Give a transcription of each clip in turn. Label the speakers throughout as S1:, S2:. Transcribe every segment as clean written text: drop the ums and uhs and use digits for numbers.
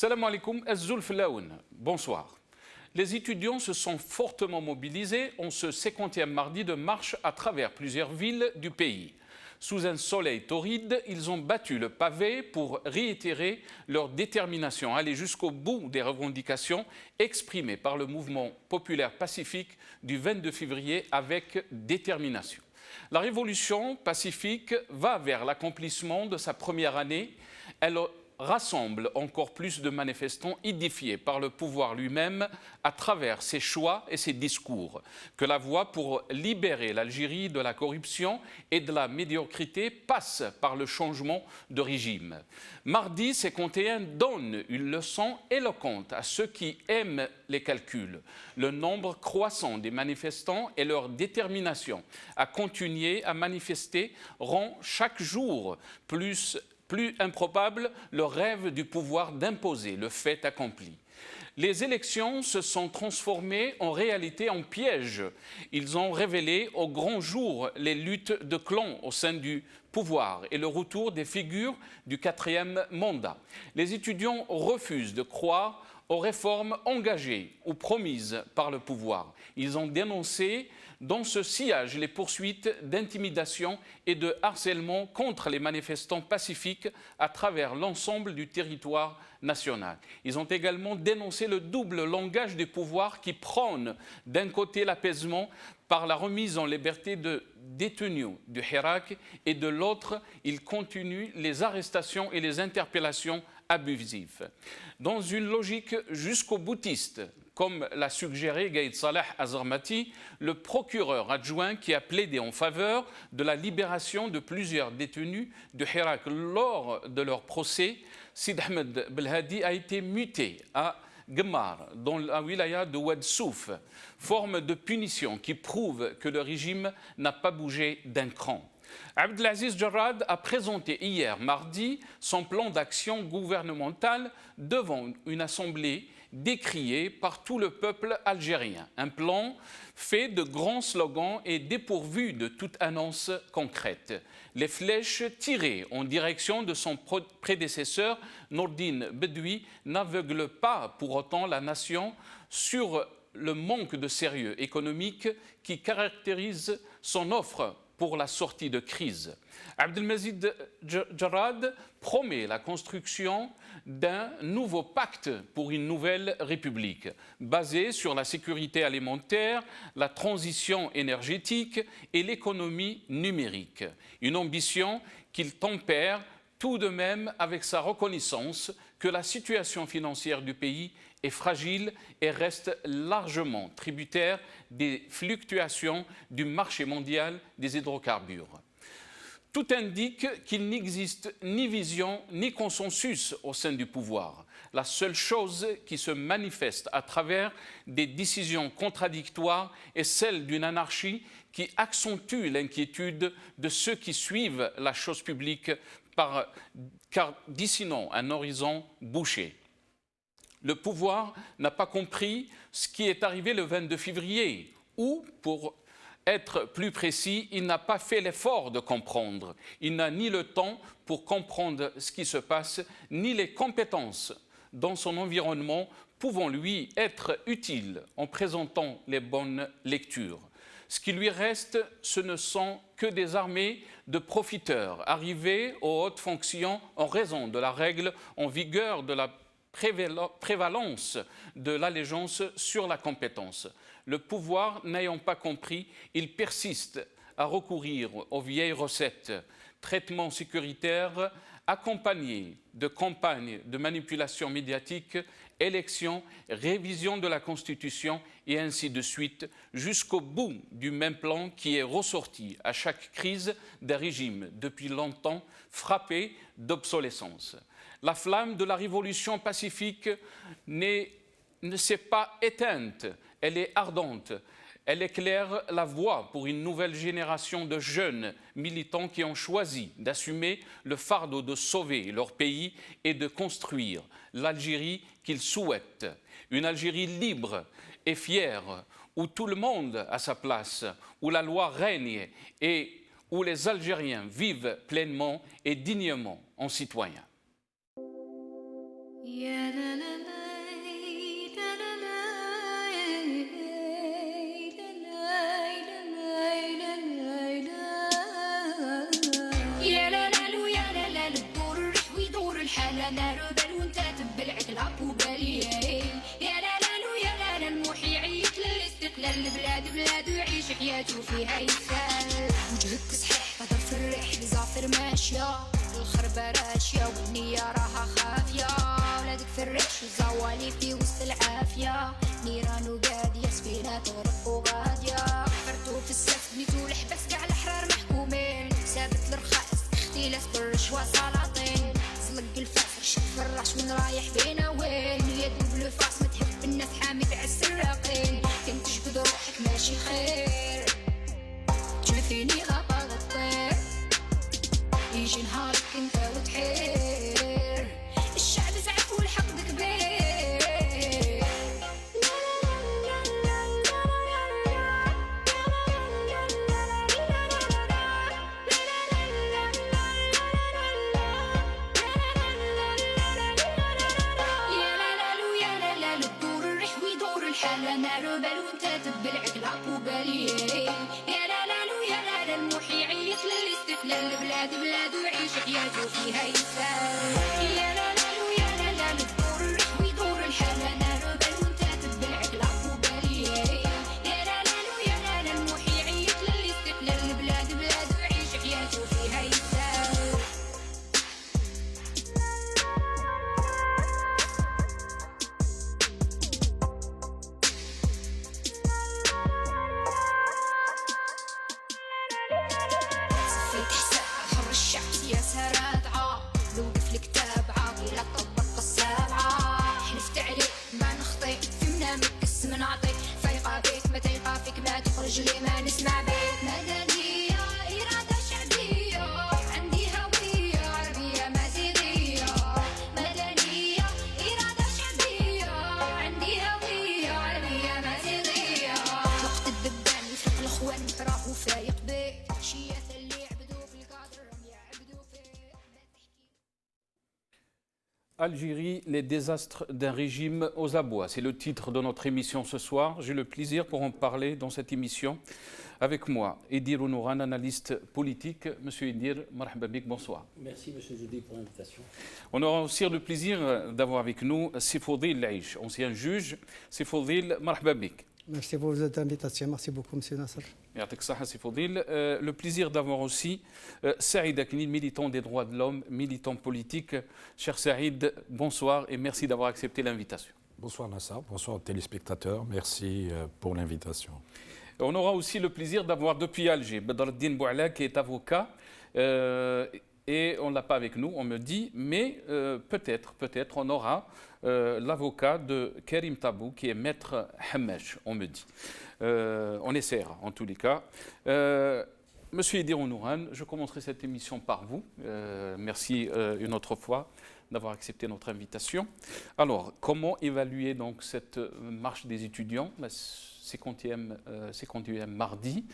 S1: Salam alaikum, Azzoul Flaoun. Bonsoir. Les étudiants se sont fortement mobilisés en ce 50e mardi de marche à travers plusieurs villes du pays. Sous un soleil torride, ils ont battu le pavé pour réitérer leur détermination à aller jusqu'au bout des revendications exprimées par le mouvement populaire pacifique du 22 février avec détermination. La révolution pacifique va vers l'accomplissement de sa première année. Elle rassemble encore plus de manifestants édifiés par le pouvoir lui-même à travers ses choix et ses discours. Que la voie pour libérer l'Algérie de la corruption et de la médiocrité passe par le changement de régime. Mardi, ces 51 donnent une leçon éloquente à ceux qui aiment les calculs. Le nombre croissant des manifestants et leur détermination à continuer à manifester rend chaque jour plus improbable le rêve du pouvoir d'imposer le fait accompli. Les élections se sont transformées en réalité en piège. Ils ont révélé au grand jour les luttes de clans au sein du pouvoir et le retour des figures du 4e mandat. Les étudiants refusent de croire aux réformes engagées ou promises par le pouvoir. Ils ont dénoncé dans ce sillage les poursuites d'intimidation et de harcèlement contre les manifestants pacifiques à travers l'ensemble du territoire national. Ils ont également dénoncé le double langage du pouvoir qui prône d'un côté l'apaisement par la remise en liberté de détenus du Hirak et de l'autre, ils continuent les arrestations et les interpellations abusives. Dans une logique jusqu'au boutiste, comme l'a suggéré Gaïd Salah Azarmati, le procureur adjoint qui a plaidé en faveur de la libération de plusieurs détenus de Hirak lors de leur procès, Sid Ahmed Belhadi a été muté à Gmar, dans la wilaya de Oued Souf, forme de punition qui prouve que le régime n'a pas bougé d'un cran. Abdelaziz Jarrad a présenté hier mardi son plan d'action gouvernemental devant une assemblée décriée par tout le peuple algérien. Un plan fait de grands slogans et dépourvu de toute annonce concrète. Les flèches tirées en direction de son prédécesseur, Nordine Bedoui, n'aveuglent pas pour autant la nation sur le manque de sérieux économique qui caractérise son offre pour la sortie de crise. Abdelmajid Jarrad promet la construction d'un nouveau pacte pour une nouvelle république, basé sur la sécurité alimentaire, la transition énergétique et l'économie numérique. Une ambition qu'il tempère tout de même avec sa reconnaissance que la situation financière du pays est fragile et reste largement tributaire des fluctuations du marché mondial des hydrocarbures. Tout indique qu'il n'existe ni vision ni consensus au sein du pouvoir. La seule chose qui se manifeste à travers des décisions contradictoires est celle d'une anarchie qui accentue l'inquiétude de ceux qui suivent la chose publique car dessinant un horizon bouché. Le pouvoir n'a pas compris ce qui est arrivé le 22 février ou, pour être plus précis, il n'a pas fait l'effort de comprendre. Il n'a ni le temps pour comprendre ce qui se passe, ni les compétences dans son environnement pouvant lui être utiles en présentant les bonnes lectures. Ce qui lui reste, ce ne sont que des armées de profiteurs arrivés aux hautes fonctions en raison de la règle en vigueur de la prévalence de l'allégeance sur la compétence. Le pouvoir n'ayant pas compris, il persiste à recourir aux vieilles recettes, traitement sécuritaire accompagné de campagnes de manipulation médiatique, élections, révision de la Constitution et ainsi de suite, jusqu'au bout du même plan qui est ressorti à chaque crise d'un régime depuis longtemps frappé d'obsolescence. La flamme de la révolution pacifique ne s'est pas éteinte, elle est ardente. Elle éclaire la voie pour une nouvelle génération de jeunes militants qui ont choisi d'assumer le fardeau de sauver leur pays et de construire l'Algérie qu'ils souhaitent. Une Algérie libre et fière, où tout le monde a sa place, où la loi règne et où les Algériens vivent pleinement et dignement en citoyens.
S2: البلاد بلاد ويعيش حياته فيها يسال وجهك صحيح قدر في الريح بزافر ماشية الخربة راشية والنية راها خافية ولادك في الريح والزوالي في وسط العافية نيران وقادية سفينة تغرق وغادية حفرتو في السف بنيتو الحبس كاع الأحرار محكومين سابت الرخاص اختلاف بالرشوة سلاطين زلق الفاس رشد في الراس وين رايح بينا وين يدوب الفاس ما تحب الناس حامي تعس الراقين كنت تجبد روحك ماشي خير تشوفيني غابة غطير يجي نهارك انت وتحير الشعب زعف والحقد كبير لا نار بال وانت تبلع كلاب وبالي يا لا لا لو يا لا لا المحي عيط للاستقلال البلاد بلاد ويعيش حياته فيها يسال يا لا لا لو يا لا لا الدور الريح ويدور الحال لا نار بال وانت تبلع كلاب وبالي يا لا لا لو يا لا لا المحي عيط للاستقلال البلاد بلاد ويعيش حياته فيها يسال رجلي ما نسمع بيت مدنية إرادة شعبية عندي هوية عربية مازيغية مدنية إرادة شعبية عندي هوية عربية مازيغية وقت الدبان يفرق الأخوان محراه وفايق بيت شيات اللي عبدوا في القادر يعبدوا في
S1: Algérie, les désastres d'un régime aux abois. C'est le titre de notre émission ce soir. J'ai le plaisir pour en parler dans cette émission avec moi. Edir Ounouran, analyste politique. Monsieur Edir, marhaba bik, bonsoir.
S3: Merci Monsieur Joudi pour l'invitation.
S1: On aura aussi le plaisir d'avoir avec nous Seyfoudil Laïch, ancien juge. Seyfoudil, marhaba bik.
S4: Merci pour votre invitation. Merci beaucoup, M. Nasser.
S1: Le plaisir d'avoir aussi Saïd Akni, militant des droits de l'homme, militant politique. Cher Saïd, bonsoir et merci d'avoir accepté l'invitation.
S5: Bonsoir Nasser, bonsoir aux téléspectateurs. Merci pour l'invitation.
S1: On aura aussi le plaisir d'avoir depuis Alger Badreddine Bouala qui est avocat. Et on ne l'a pas avec nous, on me dit, mais peut-être on aura l'avocat de Karim Tabou, qui est maître Hammash, on me dit. On essaiera, en tous les cas. Monsieur Edir Ounouran, je commencerai cette émission par vous. Merci une autre fois d'avoir accepté notre invitation. Alors, comment évaluer donc cette marche des étudiants, la 51e mardi?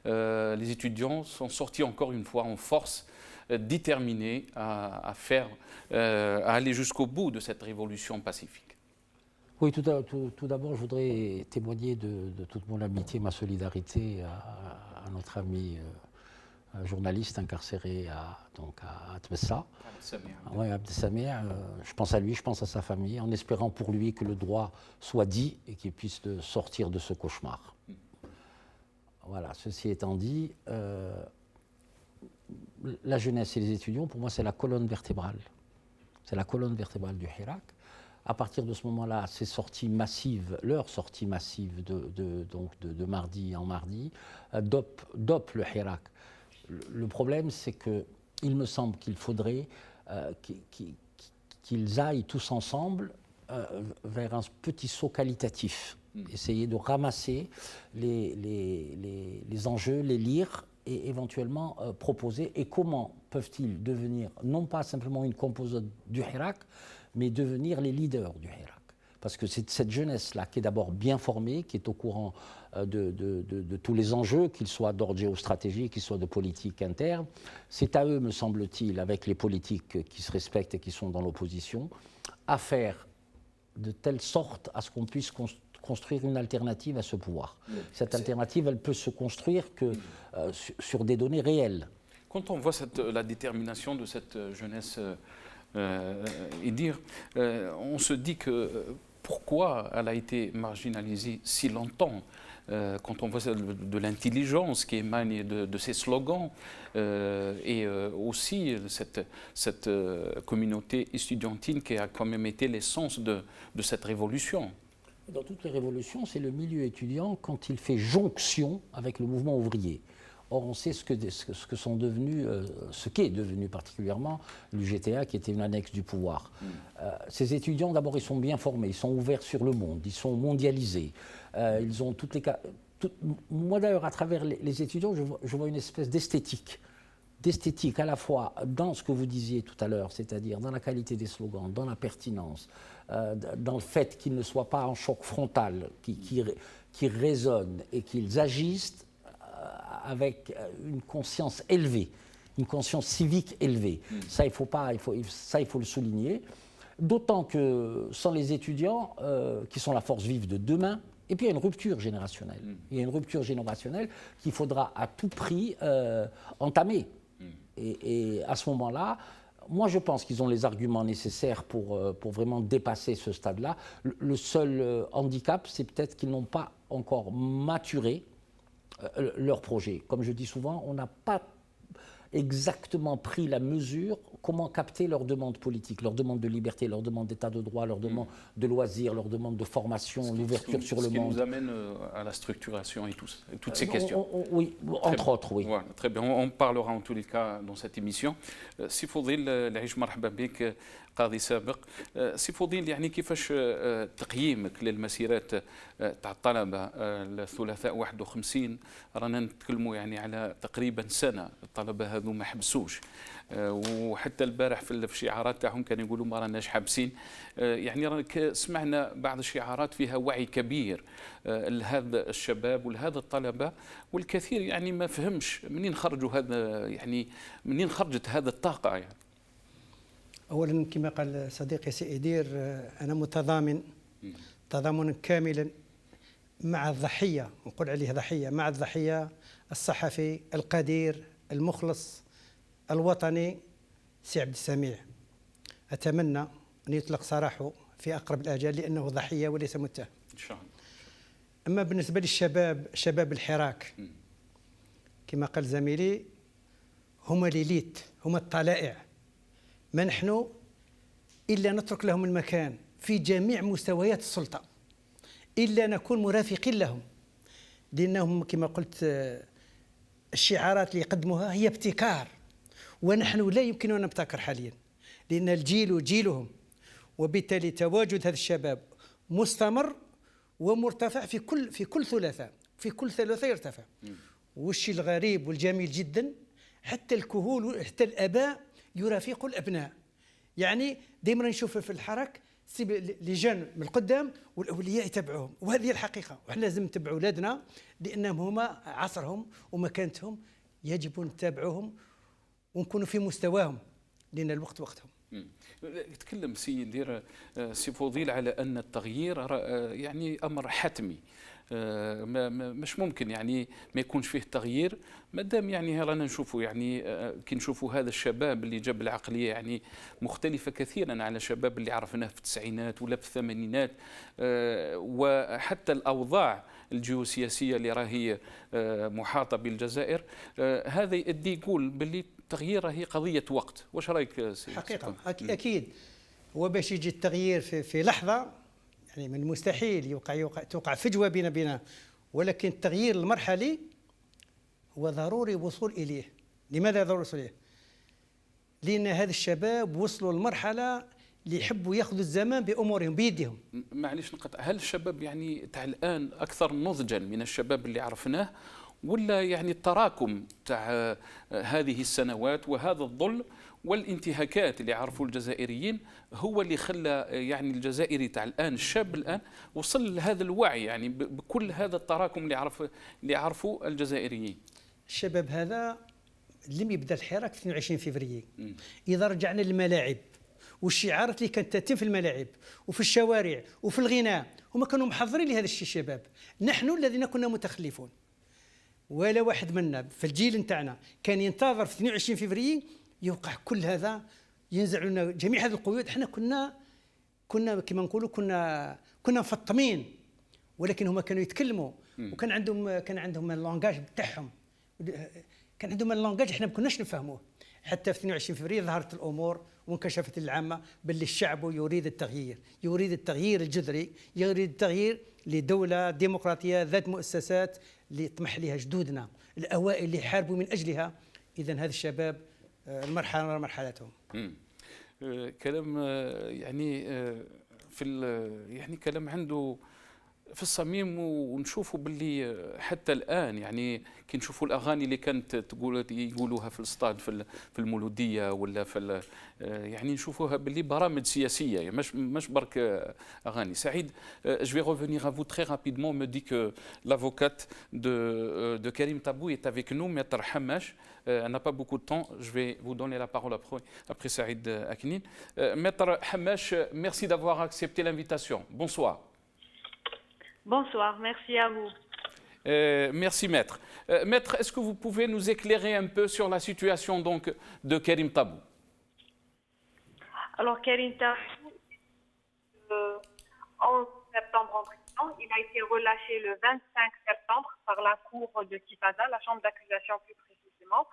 S1: Les étudiants sont sortis encore une fois en force, déterminés à aller jusqu'au bout de cette révolution pacifique.
S3: Oui, tout d'abord, je voudrais témoigner de toute mon amitié, ma solidarité à notre ami journaliste incarcéré à Tmessa. Oui, Abdessamir. Je pense à lui, je pense à sa famille, en espérant pour lui que le droit soit dit et qu'il puisse sortir de ce cauchemar. Voilà, ceci étant dit, la jeunesse et les étudiants, pour moi, c'est la colonne vertébrale. C'est la colonne vertébrale du Hirak. À partir de ce moment-là, ces sorties massives, leur sortie massive de mardi en mardi, dopent le Hirak. Le problème, c'est qu'il me semble qu'il faudrait qu'ils aillent tous ensemble vers un petit saut qualitatif. Essayer de ramasser les enjeux, les lire et éventuellement proposer. Et comment peuvent-ils devenir, non pas simplement une composante du Hirak, mais devenir les leaders du Hirak? Parce que c'est cette jeunesse-là qui est d'abord bien formée, qui est au courant de tous les enjeux, qu'ils soient d'ordre géostratégique, qu'ils soient de politique interne. C'est à eux, me semble-t-il, avec les politiques qui se respectent et qui sont dans l'opposition, à faire de telle sorte à ce qu'on puisse construire une alternative à ce pouvoir. Cette alternative, elle peut se construire que sur des données réelles.
S1: Quand on voit la détermination de cette jeunesse et dire, on se dit que pourquoi elle a été marginalisée si longtemps quand on voit de l'intelligence qui émane de ces slogans et aussi cette communauté estudiantine qui a quand même été l'essence de cette révolution.
S3: Dans toutes les révolutions, c'est le milieu étudiant quand il fait jonction avec le mouvement ouvrier. Or, on sait ce qu'est devenu particulièrement l'UGTA, qui était une annexe du pouvoir. Ces étudiants, d'abord, ils sont bien formés, ils sont ouverts sur le monde, ils sont mondialisés. Ils ont toutes les... Moi, d'ailleurs, à travers les étudiants, je vois une espèce d'esthétique à la fois dans ce que vous disiez tout à l'heure, c'est-à-dire dans la qualité des slogans, dans la pertinence, dans le fait qu'ils ne soient pas en choc frontal, qu'ils résonnent et qu'ils agissent avec une conscience élevée, une conscience civique élevée. Ça, il faut le souligner. D'autant que sans les étudiants, qui sont la force vive de demain, et puis il y a une rupture générationnelle. Il y a une rupture générationnelle qu'il faudra à tout prix entamer. Et à ce moment-là, moi je pense qu'ils ont les arguments nécessaires pour vraiment dépasser ce stade-là. Le seul handicap, c'est peut-être qu'ils n'ont pas encore maturé leur projet. Comme je dis souvent, on n'a pas exactement pris la mesure comment capter leurs demandes politiques, leurs demandes de liberté, leurs demandes d'état de droit, leurs demandes de loisirs, leurs demandes de formation, l'ouverture sur le monde.
S1: Ce qui nous amène à la structuration et toutes ces questions.
S3: Oui, entre autres, oui.
S1: Voilà, très bien. On parlera en tous les cas dans cette émission. سي فضيل العيش مرحبا بك قاضي سابق. سي فضيل يعني كيفاش تقييمك للمسيرات تاع الطلبه الثلاثاء 51 رانا نتكلموا يعني على تقريبا سنه الطلبه هذو ما حبسوش وحتى البارح في الشعارات تاعهم كانوا يقولوا ما راناش حابسين يعني سمعنا بعض الشعارات فيها وعي كبير لهذا الشباب ولهذا الطلبه والكثير يعني ما فهمش منين خرجوا هذا يعني منين خرجت هذا الطاقه يعني.
S4: اولا كما قال صديقي سي إدير انا متضامن تضامنا كاملا مع الضحيه، نقول عليه ضحيه، مع الضحيه الصحفي القدير المخلص الوطني سي عبد السميع. اتمنى ان يطلق سراحه في اقرب الاجال لانه ضحيه وليس متهم.
S1: ان شاء الله.
S4: اما بالنسبه للشباب، شباب الحراك كما قال زميلي هم ليليت، هم الطلائع، ما نحن إلا نترك لهم المكان في جميع مستويات السلطة، إلا نكون مرافقين لهم، لأنهم كما قلت الشعارات اللي يقدموها هي ابتكار، ونحن لا يمكننا أن نبتكر حاليا، لأن الجيل جيلهم، وبالتالي تواجد هذا الشباب مستمر ومرتفع في كل ثلاثاء يرتفع. والشيء الغريب والجميل جدا حتى الكهول حتى الآباء يرافق الأبناء. يعني دائما نشوف في الحرك لجان من القدام والأولياء يتبعوهم، وهذه الحقيقة، وحنا لازم نتبعوا أولادنا لأنهم هما عصرهم ومكانتهم، يجب نتابعوهم ونكونوا في مستواهم لأن الوقت وقتهم.
S1: يتكلم سي فضيل على أن التغيير يعني أمر حتمي، مش ممكن يعني ما يكونش فيه تغيير مادام يعني رانا نشوفوا يعني كي نشوفوا هذا الشباب اللي جاب العقليه يعني مختلفه كثيرا على الشباب اللي عرفناه في التسعينات ولا في الثمانينات، وحتى الاوضاع الجيوسياسيه اللي راهي محاطه بالجزائر، هذا يؤدي يقول باللي التغيير هي قضيه وقت. واش رايك سي؟
S4: حقيقه اكيد هو باش يجي التغيير في لحظه، يعني من المستحيل توقع فجوه بيننا، ولكن التغيير المرحلي هو ضروري الوصول اليه. لماذا ضروري الوصول اليه؟ لان هذا الشباب وصلوا لمرحله اللي يحبوا ياخذوا الزمان بامورهم بيدهم.
S1: معليش نقطع، هل الشباب يعني تاع الان اكثر نضجا من الشباب اللي عرفناه، ولا يعني التراكم تاع هذه السنوات وهذا الظل والانتهاكات اللي عرفوا الجزائريين هو اللي خلى يعني الجزائري تاع الان الشاب الان وصل لهذا الوعي يعني بكل هذا التراكم اللي عرفوا الجزائريين؟
S4: الشباب هذا لم يبدا الحراك 22 فبراير. اذا رجعنا للملاعب والشعارات اللي كانت تتم في الملاعب وفي الشوارع وفي الغناء، هما كانوا محضرين لهذا الشيء الشباب. نحن الذين كنا متخلفون، ولا واحد منا في الجيل نتاعنا كان ينتظر في 22 فبراير يوقع كل هذا، ينزع لنا جميع هذه القيود. احنا كنا كما نقولوا كنا مفطمين، ولكن هما كانوا يتكلموا وكان عندهم اللونجاج بتاعهم، كان عندهم اللونجاج احنا ما كناش نفهموه. حتى في 22 فبراير ظهرت الامور وانكشفت العامه باللي الشعب يريد التغيير، يريد التغيير الجذري، يريد التغيير لدوله ديمقراطيه ذات مؤسسات اللي يطمح لها جدودنا الاوائل اللي حاربوا من اجلها. اذا هذا الشباب المرحله مرحلتهم.
S1: كلام يعني يعني كلام عنده في الصميم، ونشوفوا باللي حتى الان يعني كي نشوفوا الاغاني اللي كانت يقولوها في الاستاد في المولوديه ولا في يعني نشوفوها باللي برامج سياسيه، مش برك اغاني. سعيد, je vais revenir à vous très rapidement. On me dit que l'avocate de Karim Tabou est avec nous, Maître Hamash. Elle n'a pas beaucoup de temps. Je vais vous donner la parole après Saïd Aknin. Maître Hamash, merci d'avoir accepté l'invitation. Bonsoir.
S6: Bonsoir, merci à vous.
S1: Merci Maître. Maître, est-ce que vous pouvez nous éclairer un peu sur la situation donc de Karim Tabou?
S6: Alors Karim Tabou, en septembre en prison, il a été relâché le 25 septembre par la cour de Tipaza, la chambre d'accusation plus précisément.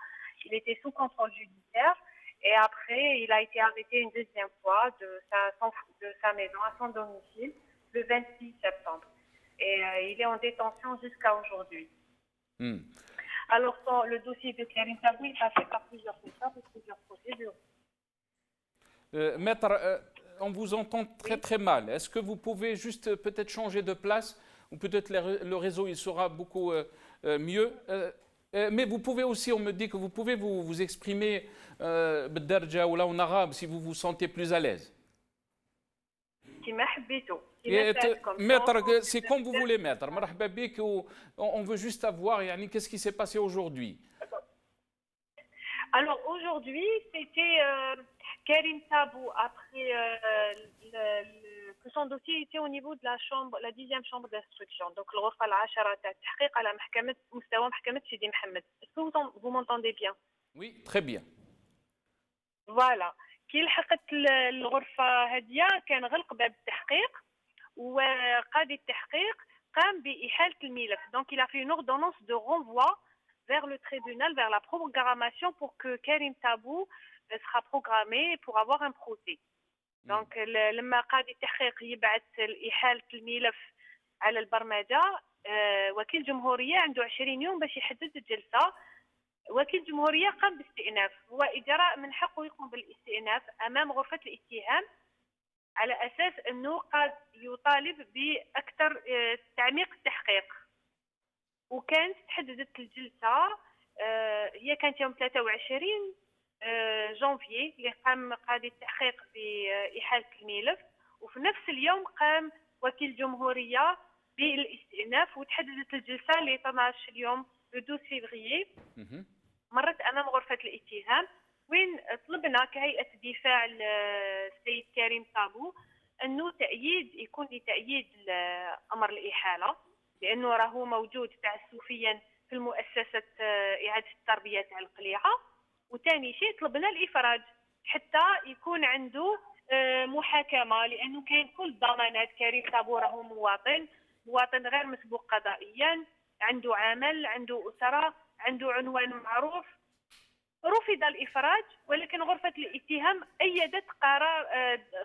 S6: Il était sous contrôle judiciaire et après il a été arrêté une deuxième fois de sa maison à son domicile le 26 septembre. Et il est en détention jusqu'à aujourd'hui. Alors, le dossier de Karim Tabou est passé par plusieurs étapes et plusieurs procédures.
S1: Maître, on vous entend très mal. Est-ce que vous pouvez juste peut-être changer de place, ou peut-être le réseau il sera beaucoup mieux. Mais vous pouvez aussi, on me dit que vous pouvez vous exprimer بالدرجة ou là en arabe si vous vous sentez plus à l'aise. Maître, c'est comme vous voulez, maître. On veut juste savoir qu'est-ce qui s'est passé aujourd'hui.
S6: Alors aujourd'hui, c'était Karim Tabou, après que son dossier était au niveau de la 10e chambre d'instruction. Donc le غرفة العاشرة تاع التحقيق على مستوى محكمة سيدي محمد. Est-ce que vous m'entendez bien?
S1: Oui, très bien.
S6: Voilà. كي لحقت الغرفة هادية كان غلق باب التحقيق، وقاضي التحقيق قام بإحالة الملف. Donc il a fait une ordonnance de renvoi vers le tribunal, vers la programmation pour que Karim Tabou sera programmé pour avoir un procès. Donc لما قاضي التحقيق يبعث إحالة الملف على البرمجة، وكيل الجمهورية عنده 20 يوم باش يحدد الجلسة. وكيل الجمهورية قام باستئناف، هو إجراء من حقه يقوم بالاستئناف أمام غرفة الاتهام على أساس أنه قد يطالب بأكثر تعميق التحقيق. وكانت تحددت الجلسة، هي كانت يوم 23 جانفي اللي قام قاضي التحقيق بإحالة الملف، وفي نفس اليوم قام وكيل الجمهورية بالاستئناف وتحددت الجلسة ل 12 يوم le 12 février. مرت أمام غرفة الاتهام وين طلبنا كهيئة دفاع السيد كريم طابو أنه يكون لتأييد أمر الإحالة، لأنه راهو موجود تعسفيا في المؤسسة إعادة التربية تاع القليعة. وثاني شيء طلبنا الإفراج حتى يكون عنده محاكمة، لأنه كاين كل ضمانات. كريم طابو راهو مواطن غير مسبوق قضائيا، عنده عمل، عنده أسرة، عنده عنوان معروف. رفض الإفراج، ولكن غرفة الاتهام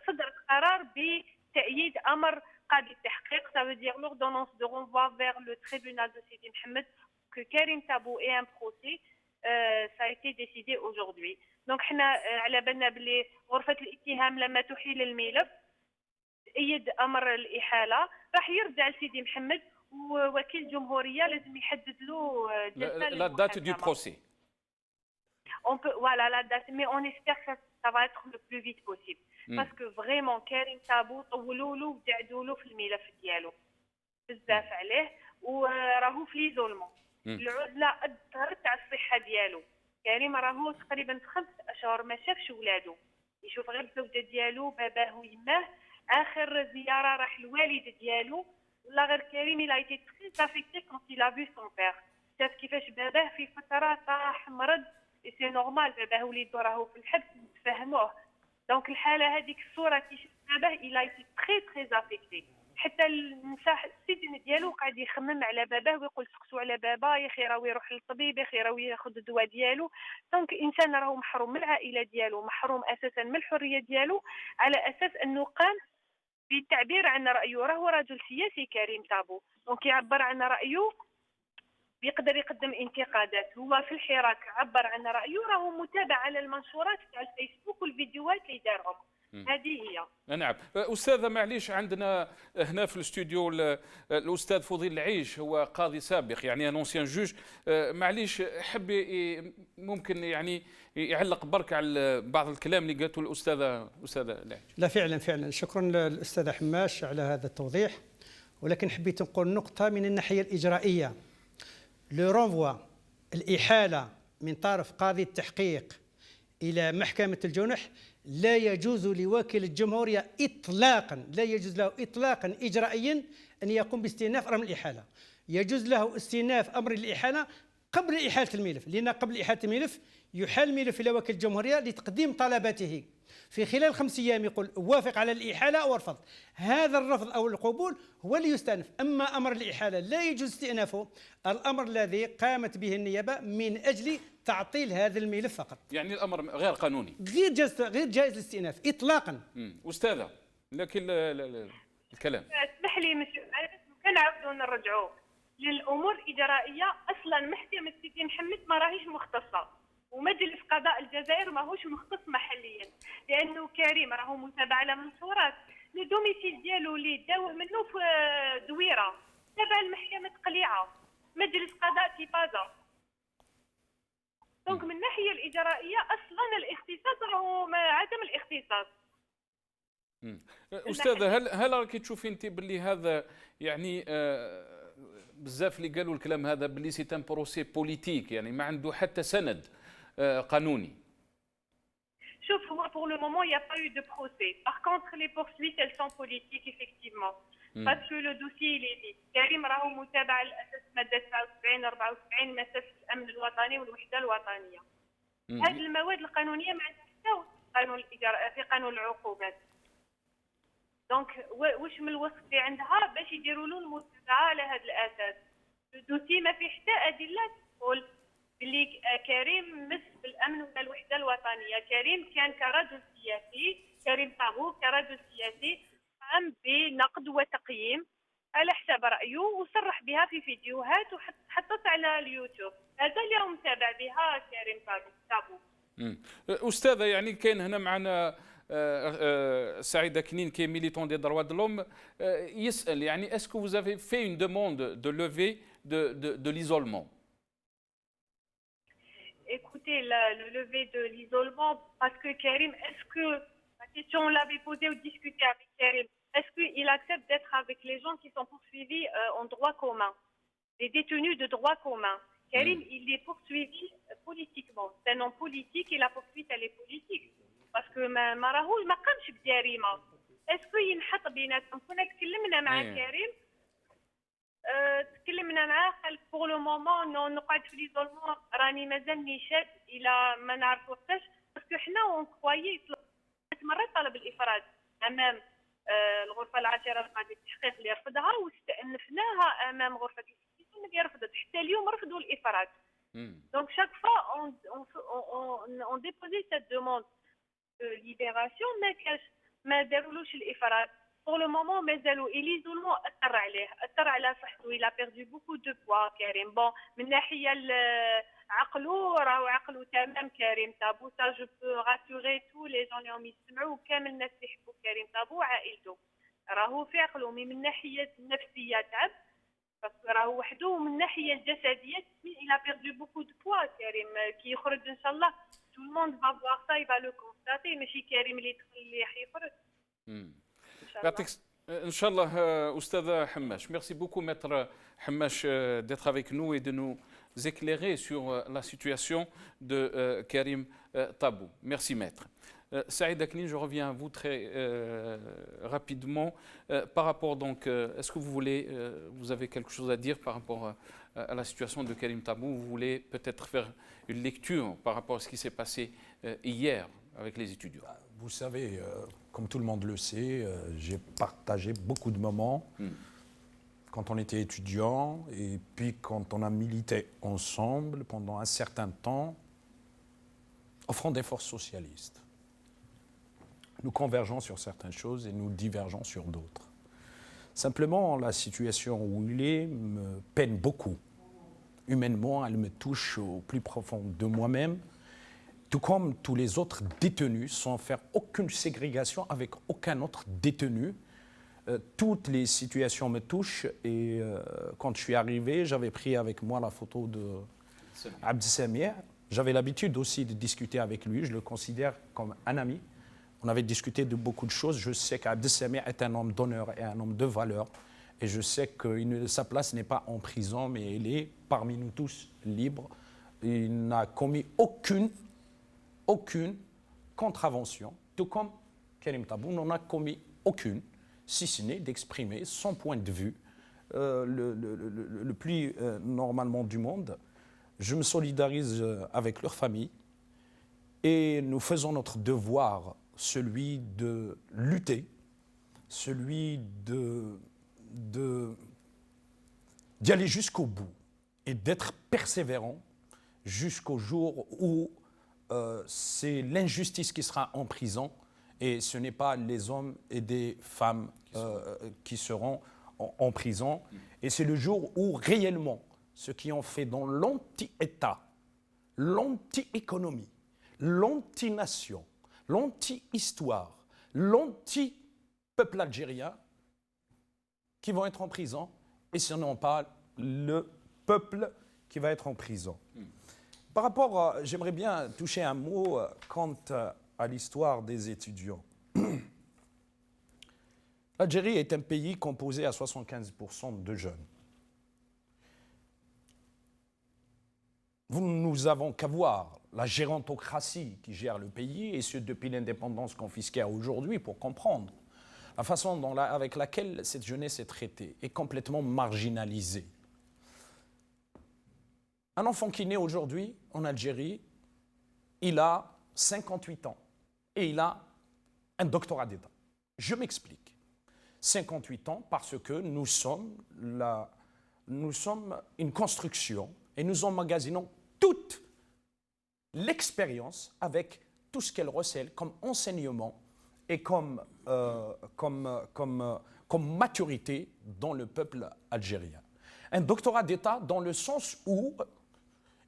S6: صدرت قرار بتأييد أمر قاضي التحقيق. Ça veut dire l'ordonnance de renvoi vers le tribunal de Sidi Mohamed que Karim Tabou ait un procès. Ça a été décidé aujourd'hui. Donc حنا على بالنا بلي غرفة الاتهام لما تحيل الملف أيد أمر الإحالة راح يرجع لسيدي محمد، ووكيل الجمهورية لازم يحدد له
S1: la date du procès.
S6: On peut, voilà la date, mais on espère que ça va être le plus vite possible. Parce que vraiment كريم طابو طولوا له وبعدوا له في الملف ديالو بزاف عليه، وراهو في ليزولمون. العزلة أثرت على الصحة ديالو. كريم راهو تقريبا 5 أشهر ما شافش ولادو، يشوف غير الزوجه ديالو باباه ويماه. اخر زياره راح الوالد ديالو ولا غير كريم الى ايتي تري افيكتي كونت الى فيو سون بير. شاف كيفاش باباه في فتره طاح مرض سي نورمال، باباه وليدو راهو في الحبس تفهموه. دونك الحاله هذيك الصوره كي شاف باباه الى ايتي تري افيكتي. حتى السجن ديالو قاعد يخمم على باباه ويقول سقسوا على بابا يا اخي راهو يروح للطبيب، يا اخي راهو ياخذ الدواء ديالو. دونك انسان راهو محروم من العائله ديالو، محروم اساسا من الحريه ديالو، على اساس انه قام بالتعبير عن رايه. راهو رجل سياسي كريم طابو، دونك يعبر عن رايه، يقدر يقدم انتقادات. هو في الحراك عبر عن رايه، راهو متابع على المنشورات تاع الفيسبوك والفيديوهات اللي دارهم. هذه هي.
S1: نعم. أستاذة معليش، عندنا هنا في الاستوديو الأستاذ فضيل العيش، هو قاضي سابق يعني ان اونسيان جوج. معليش حب ممكن يعني يعلق برك على بعض الكلام اللي قالته الأستاذة العيش.
S4: لا فعلا شكرا للأستاذة حماش على هذا التوضيح، ولكن حبيت نقول نقطة من الناحية الإجرائية. لو رونفوا، الإحالة من طرف قاضي التحقيق إلى محكمة الجنح، لا يجوز لوكيل الجمهورية إطلاقا، لا يجوز له إطلاقا إجرائيا أن يقوم باستئناف أمر الإحالة. يجوز له استئناف أمر الإحالة قبل إحالة الملف، لأن قبل إحالة الملف يحال الملف إلى وكيل الجمهورية لتقديم طلباته. في خلال 5 أيام يقول وافق على الإحالة أو ارفض. هذا الرفض أو القبول هو اللي يستأنف. أما أمر الإحالة لا يجوز استئنافه، الأمر الذي قامت به النيابة من أجل تعطيل هذا الملف فقط.
S1: يعني الأمر غير قانوني،
S4: غير جائز الاستئناف إطلاقا.
S1: أستاذة، لكن الكلام
S6: اسمح لي كنعاودوا نرجعوا للامور الاجرائيه. اصلا محكمه سيدي محمد ما راهيش مختصه، ومجلس قضاء الجزائر ماهوش مختص محليا، لانه كريم راهو متابع على منشورات. لو دوميسيل ديالو اللي داوه منه في دويره تابع لمحكمه قليعه، مجلس قضاء تيبازا. دونك من الناحيه الاجرائيه اصلا الاختصاص راهو عدم الاختصاص.
S1: أستاذة، هل راكي تشوفي انت باللي هذا يعني بزاف اللي قالوا الكلام هذا باللي سي ان بروسي بوليتيك، يعني ما عنده حتى سند قانوني؟
S6: شوف، هو pour le moment il n'y a pas eu de procès. Par contre les poursuites elles sont politiques effectivement. Parce que le dossier il est vide. كريم راهو متابع على اساس ماده 79 94 مؤسسه الامن الوطني والوحده الوطنيه. هذه المواد القانونيه ما عندها حتى قانون الاجراء في قانون العقوبات. دونك واش من الوصف اللي عندها باش يديروا له المتابعه على هذا الاساس؟ الدوسي ما فيه حتى ادله تقول باللي كريم مس بالامن ولا الوحده الوطنيه. كريم كان كرجل سياسي، كريم طابو كرجل سياسي قام بنقد وتقييم على حساب رايه وصرح بها في فيديوهات وحطت على اليوتيوب. هذا اللي متابع بها كريم طابو.
S1: أستاذة، يعني كاين هنا معنا سعيد كنين qui est militant des droits de l'homme يسأل يعني est-ce que vous avez fait une demande de levée de l'isolement?
S6: Écoutez, le lever de l'isolement, parce que Karim, est-ce que, la question on l'avait posée ou discutée avec Karim, est-ce qu'il accepte d'être avec les gens qui sont poursuivis en droit commun, les détenus de droit commun? Karim, il est poursuivi politiquement, c'est un nom politique et la poursuite elle est politique. باسكو ما راهوش ما قامش بجريمه. اسكو ينحط بيناتهم؟ كنا تكلمنا مع كريم، تكلمنا معاه قال بور لو مومون نقعد في ليزولمون راني مازالني شاد الى ما نعرف وقتاش. باسكو حنا اون كوايي مرات طلب الافراج امام الغرفه العاشره لقاضي التحقيق اللي رفضها، واستأنفناها امام غرفه التحقيق اللي رفضت. حتى اليوم رفضوا الافراج. دونك شاك فوا اون ديبوزي سيت دوموند ليبراسيون ما دارولوش الافراج. بور لو مومون مازالوا ليزولمون اثر على صحته. الى بيردو بوكو دو بوا كريم. بون من ناحيه عقله راهو عقله تمام كريم طابو. سا جو بو راسوري تو لي جون اللي يسمعوا كامل الناس اللي يحبوا كريم طابو وعائلته. راهو في عقله من الناحيه النفسيه تعب، باسكو راهو وحده. ومن الناحيه الجسديه الى بيردو بوكو دو بوا كريم. كي يخرج ان شاء الله tout le monde va voir ça, il va le constater. ماشي كريم اللي يدخل اللي يخرج.
S1: يعطيك ان شاء الله استاذه حماش. Merci beaucoup maître Hamash d'être avec nous et de nous éclairer sur la situation de Karim Tabou. Merci maître. Saïd Akni, je reviens à vous très rapidement. Par rapport donc, est-ce que vous avez quelque chose à dire par rapport à la situation de Karim Tabou? Vous voulez peut-être faire une lecture par rapport à ce qui s'est passé hier avec les étudiants?
S5: Vous savez, comme tout le monde le sait, j'ai partagé beaucoup de moments quand on était étudiant et puis quand on a milité ensemble pendant un certain temps au Front des forces socialistes. Nous convergeons sur certaines choses et nous divergeons sur d'autres. Simplement, la situation où il est me peine beaucoup. Humainement, elle me touche au plus profond de moi-même, tout comme tous les autres détenus, sans faire aucune ségrégation avec aucun autre détenu. Toutes les situations me touchent et quand je suis arrivé, j'avais pris avec moi la photo de Abd Samir. J'avais l'habitude aussi de discuter avec lui, je le considère comme un ami. On avait discuté de beaucoup de choses. Je sais qu'Abd Samir est un homme d'honneur et un homme de valeur. Et je sais que sa place n'est pas en prison, mais il est parmi nous tous libre. Il n'a commis aucune contravention, tout comme Karim Tabou n'en a commis aucune, si ce n'est d'exprimer son point de vue le plus normalement du monde. Je me solidarise avec leur famille et nous faisons notre devoir, celui de lutter, celui d'y aller jusqu'au bout et d'être persévérant jusqu'au jour où c'est l'injustice qui sera en prison et ce n'est pas les hommes et des femmes qui seront en prison. Et c'est le jour où réellement ceux qui ont fait dans l'anti-État, l'anti-économie, l'anti-nation, l'anti-histoire, l'anti-peuple algérien qui vont être en prison et ce n'est pas le peuple qui va être en prison. Par rapport, j'aimerais bien toucher un mot quant à l'histoire des étudiants. L'Algérie est un pays composé à 75% de jeunes. Nous avons qu'à voir la gérontocratie qui gère le pays, et ce depuis l'indépendance confisquée à aujourd'hui, pour comprendre la façon avec laquelle cette jeunesse est traitée, est complètement marginalisée. Un enfant qui naît aujourd'hui en Algérie, il a 58 ans et il a un doctorat d'État. Je m'explique. 58 ans parce que nous sommes une construction et nous emmagasinons toute l'expérience avec tout ce qu'elle recèle comme enseignement et comme maturité dans le peuple algérien. Un doctorat d'État dans le sens où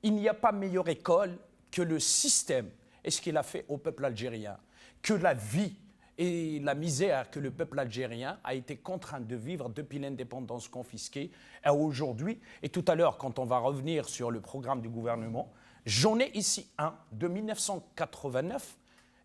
S5: il n'y a pas meilleure école que le système et ce qu'il a fait au peuple algérien, que la vie et la misère que le peuple algérien a été contraint de vivre depuis l'indépendance confisquée à aujourd'hui. Et tout à l'heure, quand on va revenir sur le programme du gouvernement, j'en ai ici un de 1989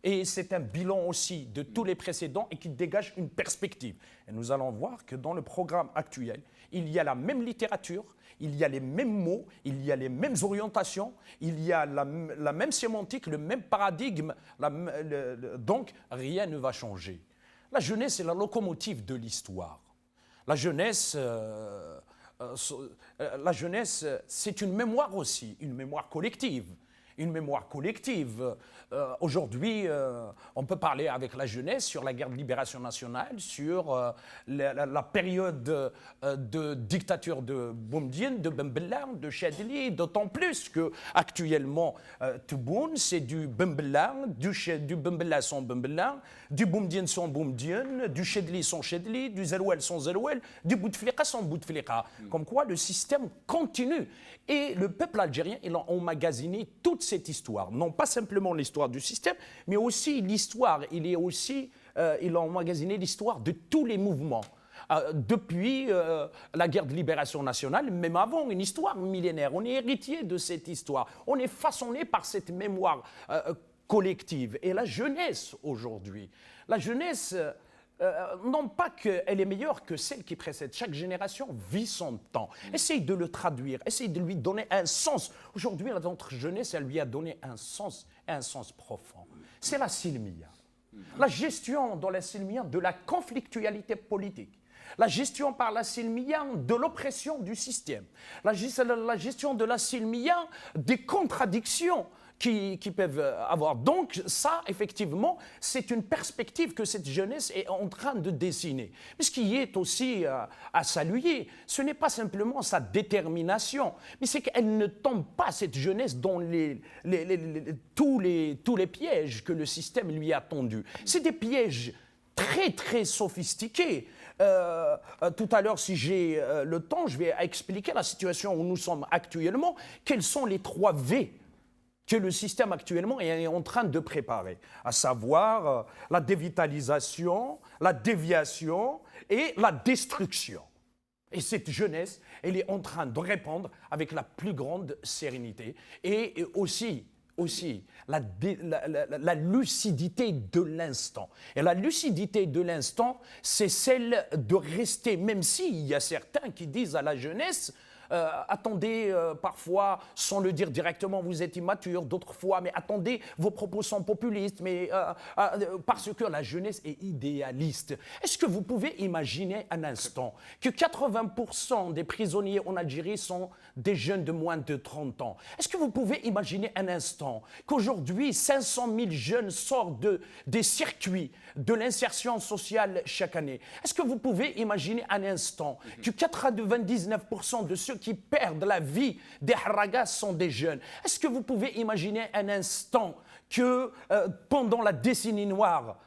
S5: et c'est un bilan aussi de tous les précédents et qui dégage une perspective. Et nous allons voir que dans le programme actuel, il y a la même littérature, il y a les mêmes mots, il y a les mêmes orientations, il y a la même sémantique, le même paradigme, donc rien ne va changer. La jeunesse est la locomotive de l'histoire. La jeunesse, c'est une mémoire aussi, une mémoire collective. Une mémoire collective. Aujourd'hui, on peut parler avec la jeunesse sur la guerre de libération nationale, sur la période de dictature de Boumediene, de Ben Bella, de Chadli, d'autant plus qu'actuellement, Tebboune, c'est du Ben Bella, du Ben Bella sans Ben Bella, du Boumediene sans Boumediene, du Chadli sans Chadli, du Zelouel sans Zelouel, du Bouteflika sans Bouteflika. Comme quoi, le système continue. Et le peuple algérien, il a emmagasiné toute cette histoire. Non pas simplement l'histoire du système, mais aussi l'histoire. Il a emmagasiné l'histoire de tous les mouvements. Depuis la guerre de libération nationale, même avant, une histoire millénaire. On est héritier de cette histoire. On est façonné par cette mémoire collective. Et la jeunesse aujourd'hui, la jeunesse... non pas qu'elle est meilleure que celle qui précède. Chaque génération vit son temps. Essaye de le traduire, essaye de lui donner un sens. Aujourd'hui, notre jeunesse, elle lui a donné un sens profond. c'est la silmiya. La gestion dans la silmiya de la conflictualité politique. La gestion par la silmiya de l'oppression du système. La gestion de la silmiya des contradictions qui peuvent avoir. Donc ça, effectivement, c'est une perspective que cette jeunesse est en train de dessiner. Mais ce qui est aussi à saluer, ce n'est pas simplement sa détermination, mais c'est qu'elle ne tombe pas, cette jeunesse, dans tous les pièges que le système lui a tendus. C'est des pièges très, très sophistiqués. Tout à l'heure, si j'ai le temps, je vais expliquer la situation où nous sommes actuellement. Quels sont les 3 V que le système actuellement est en train de préparer, à savoir la dévitalisation, la déviation et la destruction. Et cette jeunesse, elle est en train de répondre avec la plus grande sérénité et aussi la lucidité de l'instant. Et la lucidité de l'instant, c'est celle de rester, même s'il y a certains qui disent à la jeunesse, attendez, parfois, sans le dire directement, vous êtes immature, d'autres fois, mais attendez, vos propos sont populistes, mais parce que la jeunesse est idéaliste. Est-ce que vous pouvez imaginer un instant que 80% des prisonniers en Algérie sont des jeunes de moins de 30 ans? Est-ce que vous pouvez imaginer un instant qu'aujourd'hui, 500 000 jeunes sortent des circuits de l'insertion sociale chaque année? Est-ce que vous pouvez imaginer un instant que 99% de ceux qui perdent la vie des haragas sont des jeunes? Est-ce que vous pouvez imaginer un instant que pendant la décennie noire,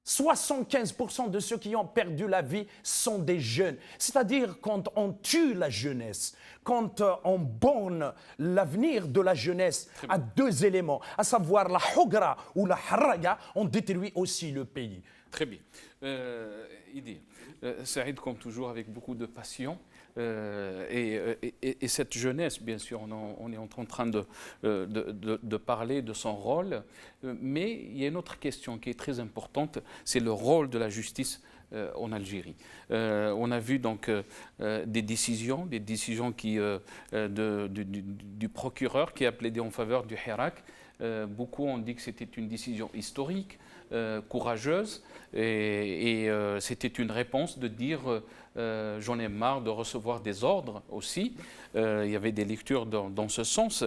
S5: 75% de ceux qui ont perdu la vie sont des jeunes? C'est-à-dire quand on tue la jeunesse, quand on borne l'avenir de la jeunesse à 2 éléments, à savoir la hugra ou la haraga, on détruit aussi le pays.
S1: Très bien. Idi, Saïd, comme toujours, avec beaucoup de passion. Et cette jeunesse, bien sûr, on est en train de parler de son rôle, mais il y a une autre question qui est très importante, c'est le rôle de la justice en Algérie. On a vu donc des décisions du procureur qui a plaidé en faveur du Hirak. Beaucoup ont dit que c'était une décision historique, courageuse, et c'était une réponse de dire j'en ai marre de recevoir des ordres aussi. Il y avait des lectures dans ce sens,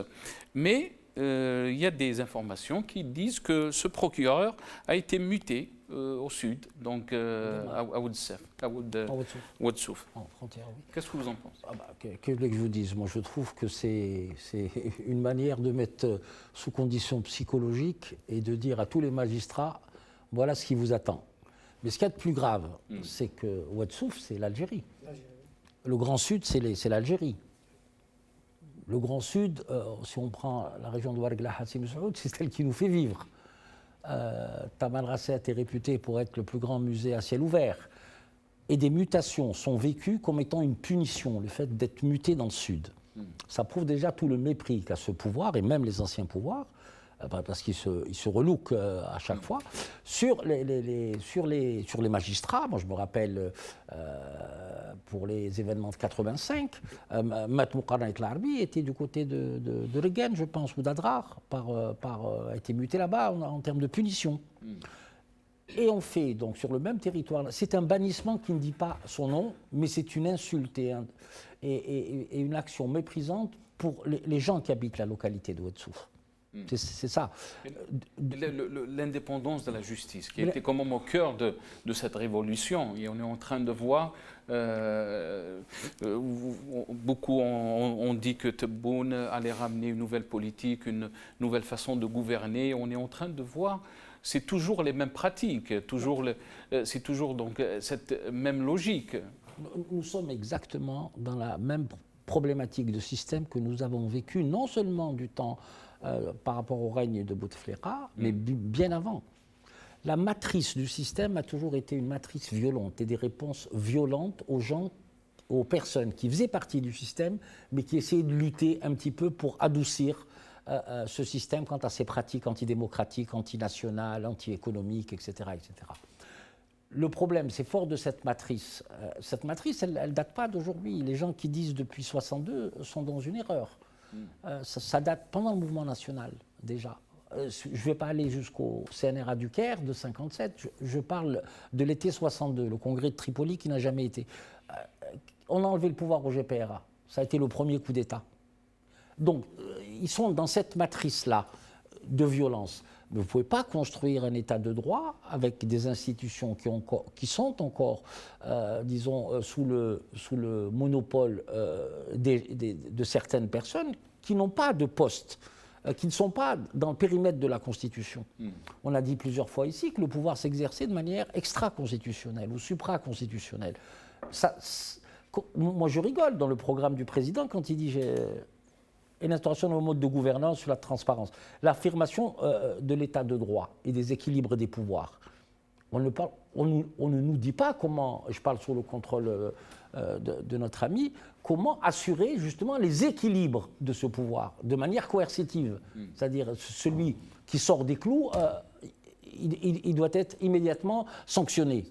S1: mais il y a des informations qui disent que ce procureur a été muté au sud, donc à Ouadsouf.
S3: En frontière, oui.
S1: Qu'est-ce que vous en pensez?
S3: Que voulez que je vous dise? Moi, je trouve que c'est une manière de mettre sous condition psychologique et de dire à tous les magistrats, voilà ce qui vous attend. Mais ce qu'il y a de plus grave, c'est que Ouadsouf, c'est l'Algérie. Le Grand Sud, c'est l'Algérie. Le Grand Sud, si on prend la région de Ouargla, Hassim Saoud, c'est celle qui nous fait vivre. Taman Rasset est réputé pour être le plus grand musée à ciel ouvert. Et des mutations sont vécues comme étant une punition, le fait d'être muté dans le Sud. Ça prouve déjà tout le mépris qu'a ce pouvoir, et même les anciens pouvoirs, parce qu'ils se relookent à chaque fois, sur les magistrats. Moi, je me rappelle, pour les événements de 85, Mat Mouqarna Larbi était du côté de Regen, je pense, ou d'Adrar, a été muté là-bas en termes de punition. Et on fait donc sur le même territoire, c'est un bannissement qui ne dit pas son nom, mais c'est une insulte et une action méprisante pour les gens qui habitent la localité de Ouadsouf. C'est ça.
S1: L'indépendance de la justice, qui était quand même au cœur de cette révolution. Et on est en train de voir, beaucoup ont dit que Tebboune allait ramener une nouvelle politique, une nouvelle façon de gouverner. On est en train de voir, c'est toujours les mêmes pratiques, c'est toujours donc cette même logique.
S3: Nous sommes exactement dans la même problématique de système que nous avons vécu, non seulement du temps par rapport au règne de Bouteflika, mais bien avant. La matrice du système a toujours été une matrice violente et des réponses violentes aux gens, aux personnes qui faisaient partie du système, mais qui essayaient de lutter un petit peu pour adoucir ce système quant à ses pratiques antidémocratiques, antinationales, anti-économiques, etc., etc. Le problème, c'est fort de cette matrice. Cette matrice, elle ne date pas d'aujourd'hui. Les gens qui disent depuis 62 sont dans une erreur. Ça date pendant le mouvement national, déjà. je ne vais pas aller jusqu'au CNRA du Caire de 57, je parle de l'été 62, le congrès de Tripoli qui n'a jamais été. On a enlevé le pouvoir au GPRA, ça a été le premier coup d'État. Donc, ils sont dans cette matrice-là de violence. Mais vous ne pouvez pas construire un État de droit avec des institutions qui sont encore, disons, sous le monopole de certaines personnes qui n'ont pas de poste, qui ne sont pas dans le périmètre de la Constitution. On a dit plusieurs fois ici que le pouvoir s'exerçait de manière extra-constitutionnelle ou supra-constitutionnelle. Moi, je rigole dans le programme du président quand il dit une instauration de mode de gouvernance sur la transparence, l'affirmation de l'état de droit et des équilibres des pouvoirs. On ne nous dit pas comment, je parle sous le contrôle de notre ami, comment assurer justement les équilibres de ce pouvoir de manière coercitive. C'est-à-dire celui qui sort des clous, il doit être immédiatement sanctionné.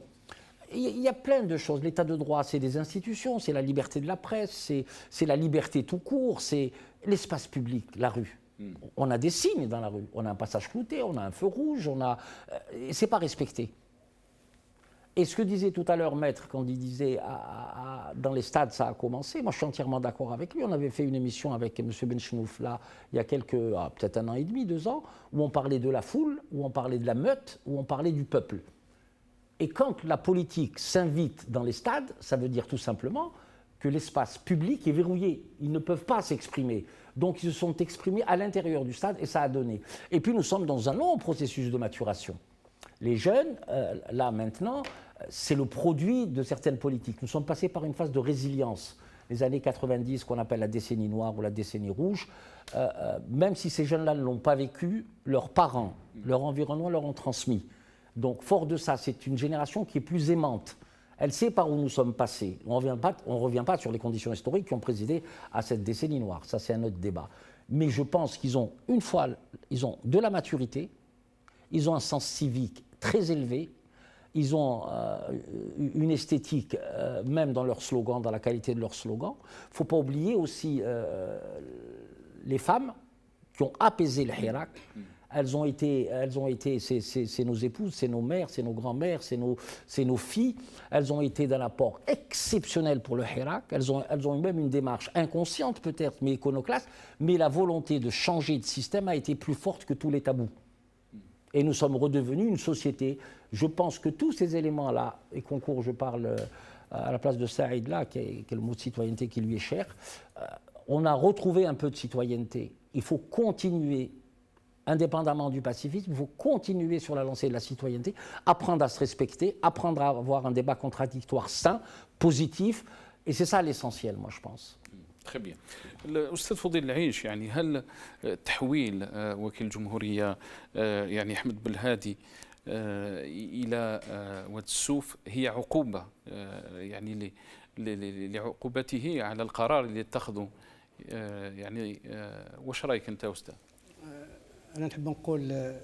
S3: Il y a plein de choses. L'état de droit, c'est des institutions, c'est la liberté de la presse, c'est la liberté tout court, c'est l'espace public, la rue. On a des signes dans la rue. On a un passage clouté, on a un feu rouge, c'est pas respecté. Et ce que disait tout à l'heure Maître, quand il disait dans les stades ça a commencé, moi je suis entièrement d'accord avec lui. On avait fait une émission avec M. Benchenouf là, il y a peut-être 1 an et demi, 2 ans, où on parlait de la foule, où on parlait de la meute, où on parlait du peuple. Et quand la politique s'invite dans les stades, ça veut dire tout simplement que l'espace public est verrouillé. Ils ne peuvent pas s'exprimer. Donc ils se sont exprimés à l'intérieur du stade et ça a donné. Et puis nous sommes dans un long processus de maturation. Les jeunes, là maintenant, c'est le produit de certaines politiques. Nous sommes passés par une phase de résilience. Les années 90, qu'on appelle la décennie noire ou la décennie rouge, même si ces jeunes-là ne l'ont pas vécu, leurs parents, leur environnement leur ont transmis. Donc, fort de ça, c'est une génération qui est plus aimante. Elle sait par où nous sommes passés. On ne revient pas sur les conditions historiques qui ont présidé à cette décennie noire. Ça, c'est un autre débat. Mais je pense qu'ils ont, ils ont de la maturité, ils ont un sens civique très élevé, ils ont une esthétique, même dans leurs slogans, dans la qualité de leurs slogans. Il ne faut pas oublier aussi les femmes qui ont apaisé le Hirak. Elles ont été c'est nos épouses, c'est nos mères, c'est nos grands-mères, c'est nos filles. Elles ont été d'un apport exceptionnel pour le Hirak. Elles ont eu même une démarche inconsciente peut-être, mais iconoclaste. Mais la volonté de changer de système a été plus forte que tous les tabous. Et nous sommes redevenus une société. Je pense que tous ces éléments-là, et concours, je parle à la place de Saïd là, qui est le mot de citoyenneté qui lui est cher, on a retrouvé un peu de citoyenneté. Il faut continuer. Indépendamment du pacifisme, il faut continuer sur la lancée de la citoyenneté, apprendre à se respecter, apprendre à avoir un débat contradictoire sain, positif, et c'est ça l'essentiel, moi, je pense.
S1: Très bien. الأستاذ فضيل العيش يعني هل تحويل وكيل الجمهورية يعني أحمد بالهادي إلى واد السوف هي عقوبة يعني لعقوبته على القرار اللي اتخذه يعني واش رايك أنت أستاذ؟
S4: أنا نحب نقول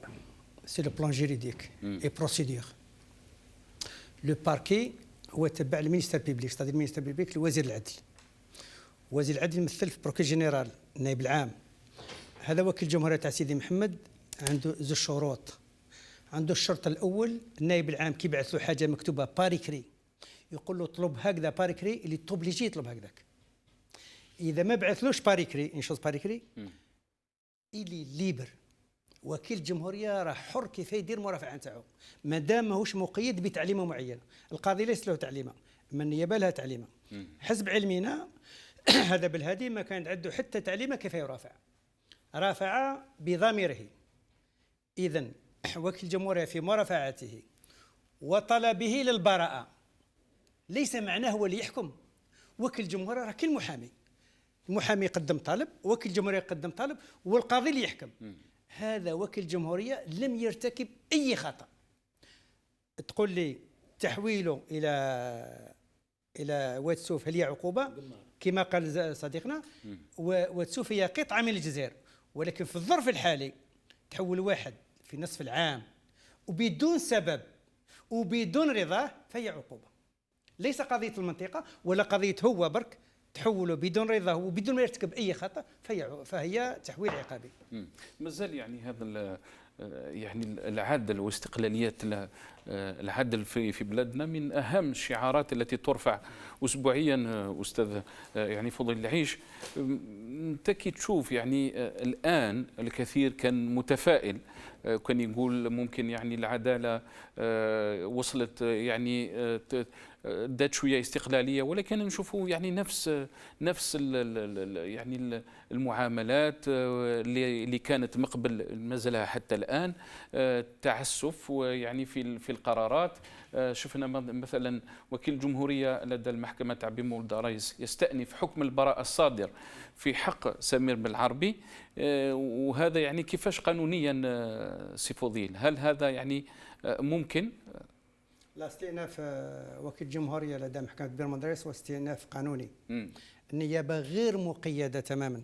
S4: سي لو بلان جيريديك اي بروسيدور. لو باركي هو تبع المينستر بيبليك، ستادير المينستر بيبليك لوزير العدل. وزير العدل يمثل في بروكي جينيرال النائب العام. هذا وكيل الجمهورية تاع سيدي محمد عنده زوج شروط. عنده الشرط الأول النائب العام كيبعث له حاجة مكتوبة باريكري يقول له طلب هكذا باريكري اللي توبليجي يطلب هكذاك. إذا ما بعثلوش باريكري إنشوز باريكري إلي ليبر. وكيل الجمهوريه راه حر كيف يدير مرافعه نتاعو مادام ماهوش مقيد بتعليمه معينه. القاضي ليس له تعليمه، اما النيابه لها تعليمه. حسب علمنا هذا بالهادي ما كان عنده حتى تعليمه كيف يرافع، رافع بضميره. اذا وكيل الجمهوريه في مرافعته وطلبه للبراءه ليس معناه هو اللي يحكم. وكيل الجمهوريه راه كي المحامي، المحامي يقدم طلب، وكيل الجمهوريه يقدم طلب، والقاضي اللي يحكم. هذا وكيل الجمهورية لم يرتكب أي خطأ. تقول لي تحويله إلى واد سوف هل هي عقوبة؟ كما قال صديقنا، واد سوف هي قطعة من الجزائر، ولكن في الظرف الحالي تحول واحد في نصف العام وبدون سبب وبدون رضاه فهي عقوبة. ليس قضية المنطقة ولا قضية هو برك، تحوله بدون رضاه وبدون ما يرتكب اي خطا فهي تحويل عقابي.
S1: مازال يعني هذا يعني العدل واستقلالية العدل في بلادنا من أهم الشعارات التي ترفع أسبوعيا أستاذ يعني فضيل العيش. أنت كي تشوف يعني الآن الكثير كان متفائل، كان يقول ممكن يعني العدالة وصلت يعني دات شويه استقلاليه، ولكن نشوفوا يعني نفس يعني المعاملات اللي كانت مقبل مازالها حتى الان، تعسف ويعني في القرارات. شفنا مثلا وكيل الجمهوريه لدى المحكمه تاع بمولد رايس يستأنف حكم البراءه الصادر في حق سمير بالعربي، وهذا يعني كيفاش قانونيا سي فضيل؟ هل هذا يعني ممكن؟
S4: لا، استئناف وكيل الجمهورية لدى محكمة بير مدريس هو استئناف قانوني. النيابة غير مقيدة تماما،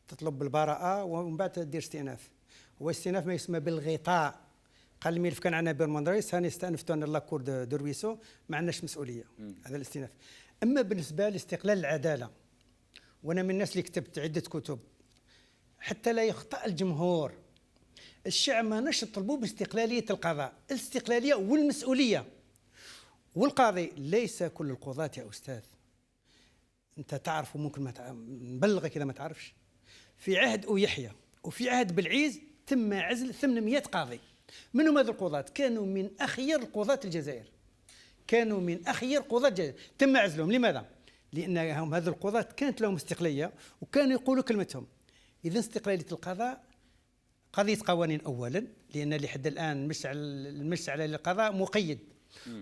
S4: تطلب بالبراءة ومن بعد تدير استئناف. هو استئناف ما يسمى بالغطاء. قال الملف كان عندنا بير مدريس، هاني استأنفتو أنا لاكور دو رويسو، ما عندناش مسؤولية. هذا الاستئناف. أما بالنسبة لاستقلال العدالة، وأنا من الناس اللي كتبت عدة كتب حتى لا يخطأ الجمهور، الشعب ما نش يطلبوا باستقلالية القضاء، الاستقلالية والمسؤولية. والقاضي ليس كل القضاة يا أستاذ، أنت تعرف وممكن ما نبلغك إذا ما تعرفش. في عهد يحيى وفي عهد بالعيز تم عزل 800 قاضي. منهم هذو القضاة كانوا من أخير قضاة الجزائر، كانوا من أخير قضاة الجزائر، تم عزلهم. لماذا؟ لأنهم هذو القضاة كانت لهم استقلالية وكانوا يقولوا كلمتهم. إذا استقلالية القضاء قضية قوانين أولا، لأن لحد الآن المجلس على القضاء مقيد.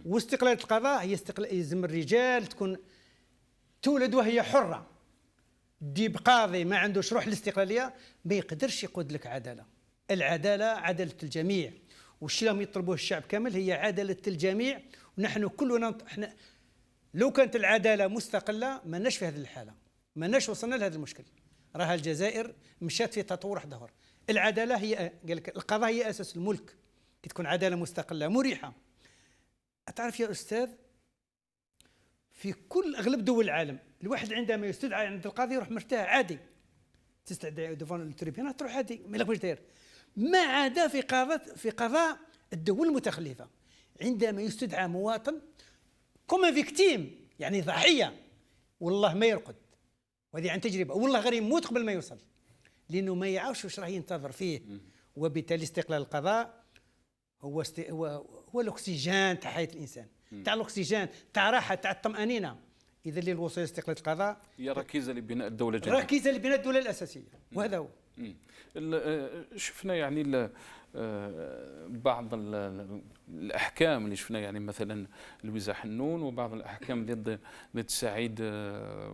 S4: واستقلالية القضاء هي يلزم الرجال تكون تولد وهي حرة. ديب قاضي ما عندوش روح الاستقلالية ما يقدرش يقود لك عدالة. العدالة عدالة الجميع، والشيء اللي يطلبوه الشعب كامل هي عدالة الجميع. ونحن كلنا احنا لو كانت العدالة مستقلة ما ناش في هذه الحالة، ما ناش وصلنا لهذا المشكل. راها الجزائر مشات في تطور واحد آخر. العدالة هي قال لك القضاء هي أساس الملك. كي تكون عدالة مستقلة مريحة. أتعرف يا أستاذ في كل أغلب دول العالم الواحد عندما يستدعى عند القاضي يروح مرتاح عادي، تستدعي ديفون التريبيونال تروح عادي ما يلقاش داير. ما عدا في قضاء الدول المتخلفة عندما يستدعى مواطن كوم فيكتيم يعني ضحية، والله ما يرقد. وهذه عن تجربة، والله غير يموت قبل ما يوصل، لأنه ما يعرفش واش راه ينتظر فيه. وبالتالي استقلال القضاء هو الأكسجين تاع حياة الإنسان، تاع الأكسجين تاع راحة تاع الطمأنينة. إذا اللي الوصول استقلال القضاء
S1: هي ركيزة لبناء الدولة الجديدة،
S4: ركيزة لبناء الدولة الأساسية، وهذا هو.
S1: شفنا يعني بعض الأحكام اللي شفنا يعني مثلا لويزا حنون، وبعض الأحكام ضد سعيد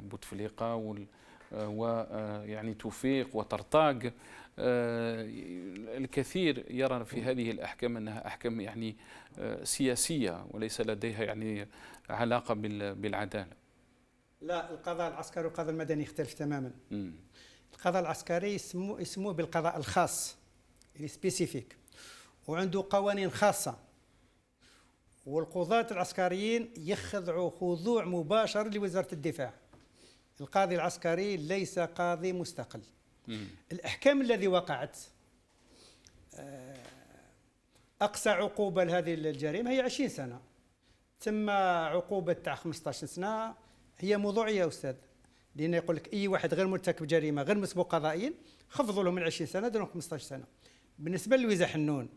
S1: بوتفليقة ويعني توفيق وطرطاق. الكثير يرى في هذه الأحكام أنها أحكام يعني سياسية وليس لديها يعني علاقة بالعدالة.
S4: لا، القضاء العسكري والقضاء المدني يختلف تماما. القضاء العسكري يسموه بالقضاء الخاص يعني سبيسيفيك، وعنده قوانين خاصة. والقضاة العسكريين يخضعوا خضوع مباشر لوزارة الدفاع. القاضي العسكري ليس قاضي مستقل. الأحكام الذي وقعت أقصى عقوبة لهذه الجريمة هي 20 سنة، ثم عقوبة تاع 15 سنة. هي موضوعية يا أستاذ، لأن يقول لك أي واحد غير مرتكب جريمة غير مسبوق قضائيا خفضوا له من 20 سنة دون 15 سنة. بالنسبة للويزا حنون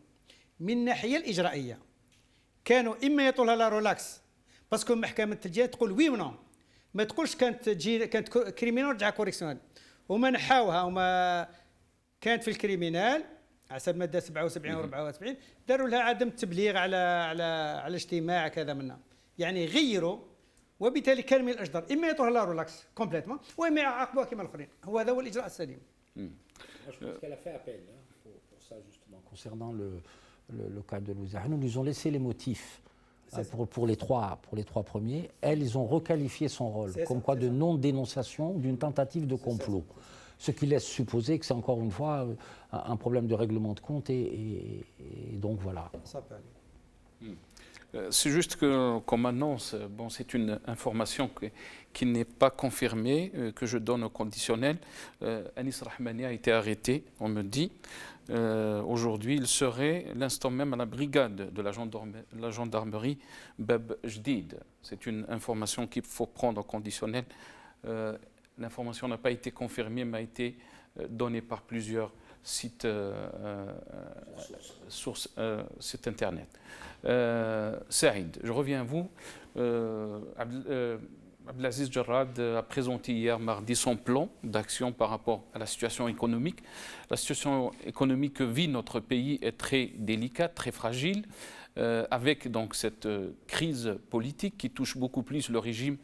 S4: من الناحية الإجرائية كانوا إما يطولها لا ريلاكس باسكو محكمة الجهة تقول وي ونو، ما تقولش كانت كريمينال ورجع كوريكسيونال. هما نحاوها، هما كانت في الكريمينال على حسب ماده 77 و 74 داروا لها عدم تبليغ على اجتماع كذا منها، يعني غيروا. وبالتالي كان من الاجدر اما يطرح لا ريلاكس كومبليتمون واما يعاقبوها كما الاخرين. هذا هو الاجراء السليم.
S3: Concernant le cas de Louisa Hanoun, ils ont laissé les motifs pour les trois premiers. Elles, ils ont requalifié son rôle comme quoi de non-dénonciation d'une tentative de complot. Ce qui laisse supposer que c'est encore une fois un problème de règlement de compte et donc voilà.
S1: C'est juste que, comme annonce, bon, c'est une information qui n'est pas confirmée, que je donne au conditionnel. Anis Rahmani a été arrêté, on me dit. Aujourd'hui, il serait l'instant même à la brigade de la gendarmerie Bab Jdid. C'est une information qu'il faut prendre au conditionnel. L'information n'a pas été confirmée, mais a été donnée par plusieurs sites, sites internet. Saïd, je reviens à vous. Abdelaziz Jarrad a présenté hier mardi son plan d'action par rapport à la situation économique. La situation économique que vit notre pays est très délicate, très fragile, avec donc cette crise politique qui touche beaucoup plus le régime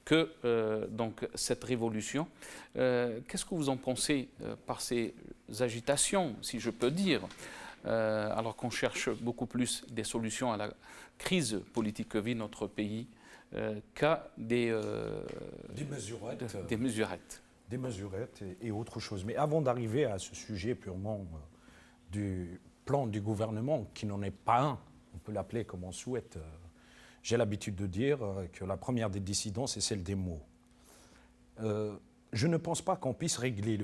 S1: que donc cette révolution. Qu'est-ce que vous en pensez par ces agitations, si je peux dire, alors qu'on cherche beaucoup plus des solutions à la crise politique que vit notre pays qu'à des mesurettes.
S5: Des mesurettes et autre chose. Mais avant d'arriver à ce sujet purement du plan du gouvernement, qui n'en est pas un, on peut l'appeler comme on souhaite, j'ai l'habitude de dire que la première des dissidents, c'est celle des mots. Je ne pense pas qu'on puisse régler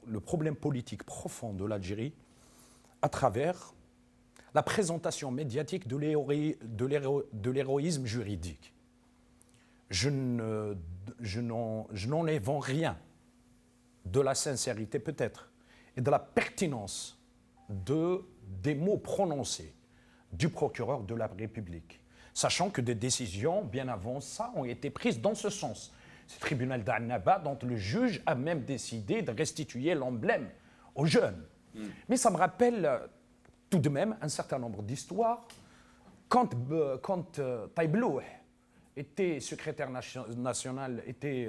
S5: le problème politique profond de l'Algérie à travers la présentation médiatique de l'héroïsme juridique. Je n'enlève rien de la sincérité peut-être et de la pertinence des mots prononcés du procureur de la République, sachant que des décisions bien avant ça ont été prises dans ce sens. C'est le tribunal d'Annaba dont le juge a même décidé de restituer l'emblème aux jeunes. Mais ça me rappelle tout de même un certain nombre d'histoires. Quand Taïblouh était secrétaire national, était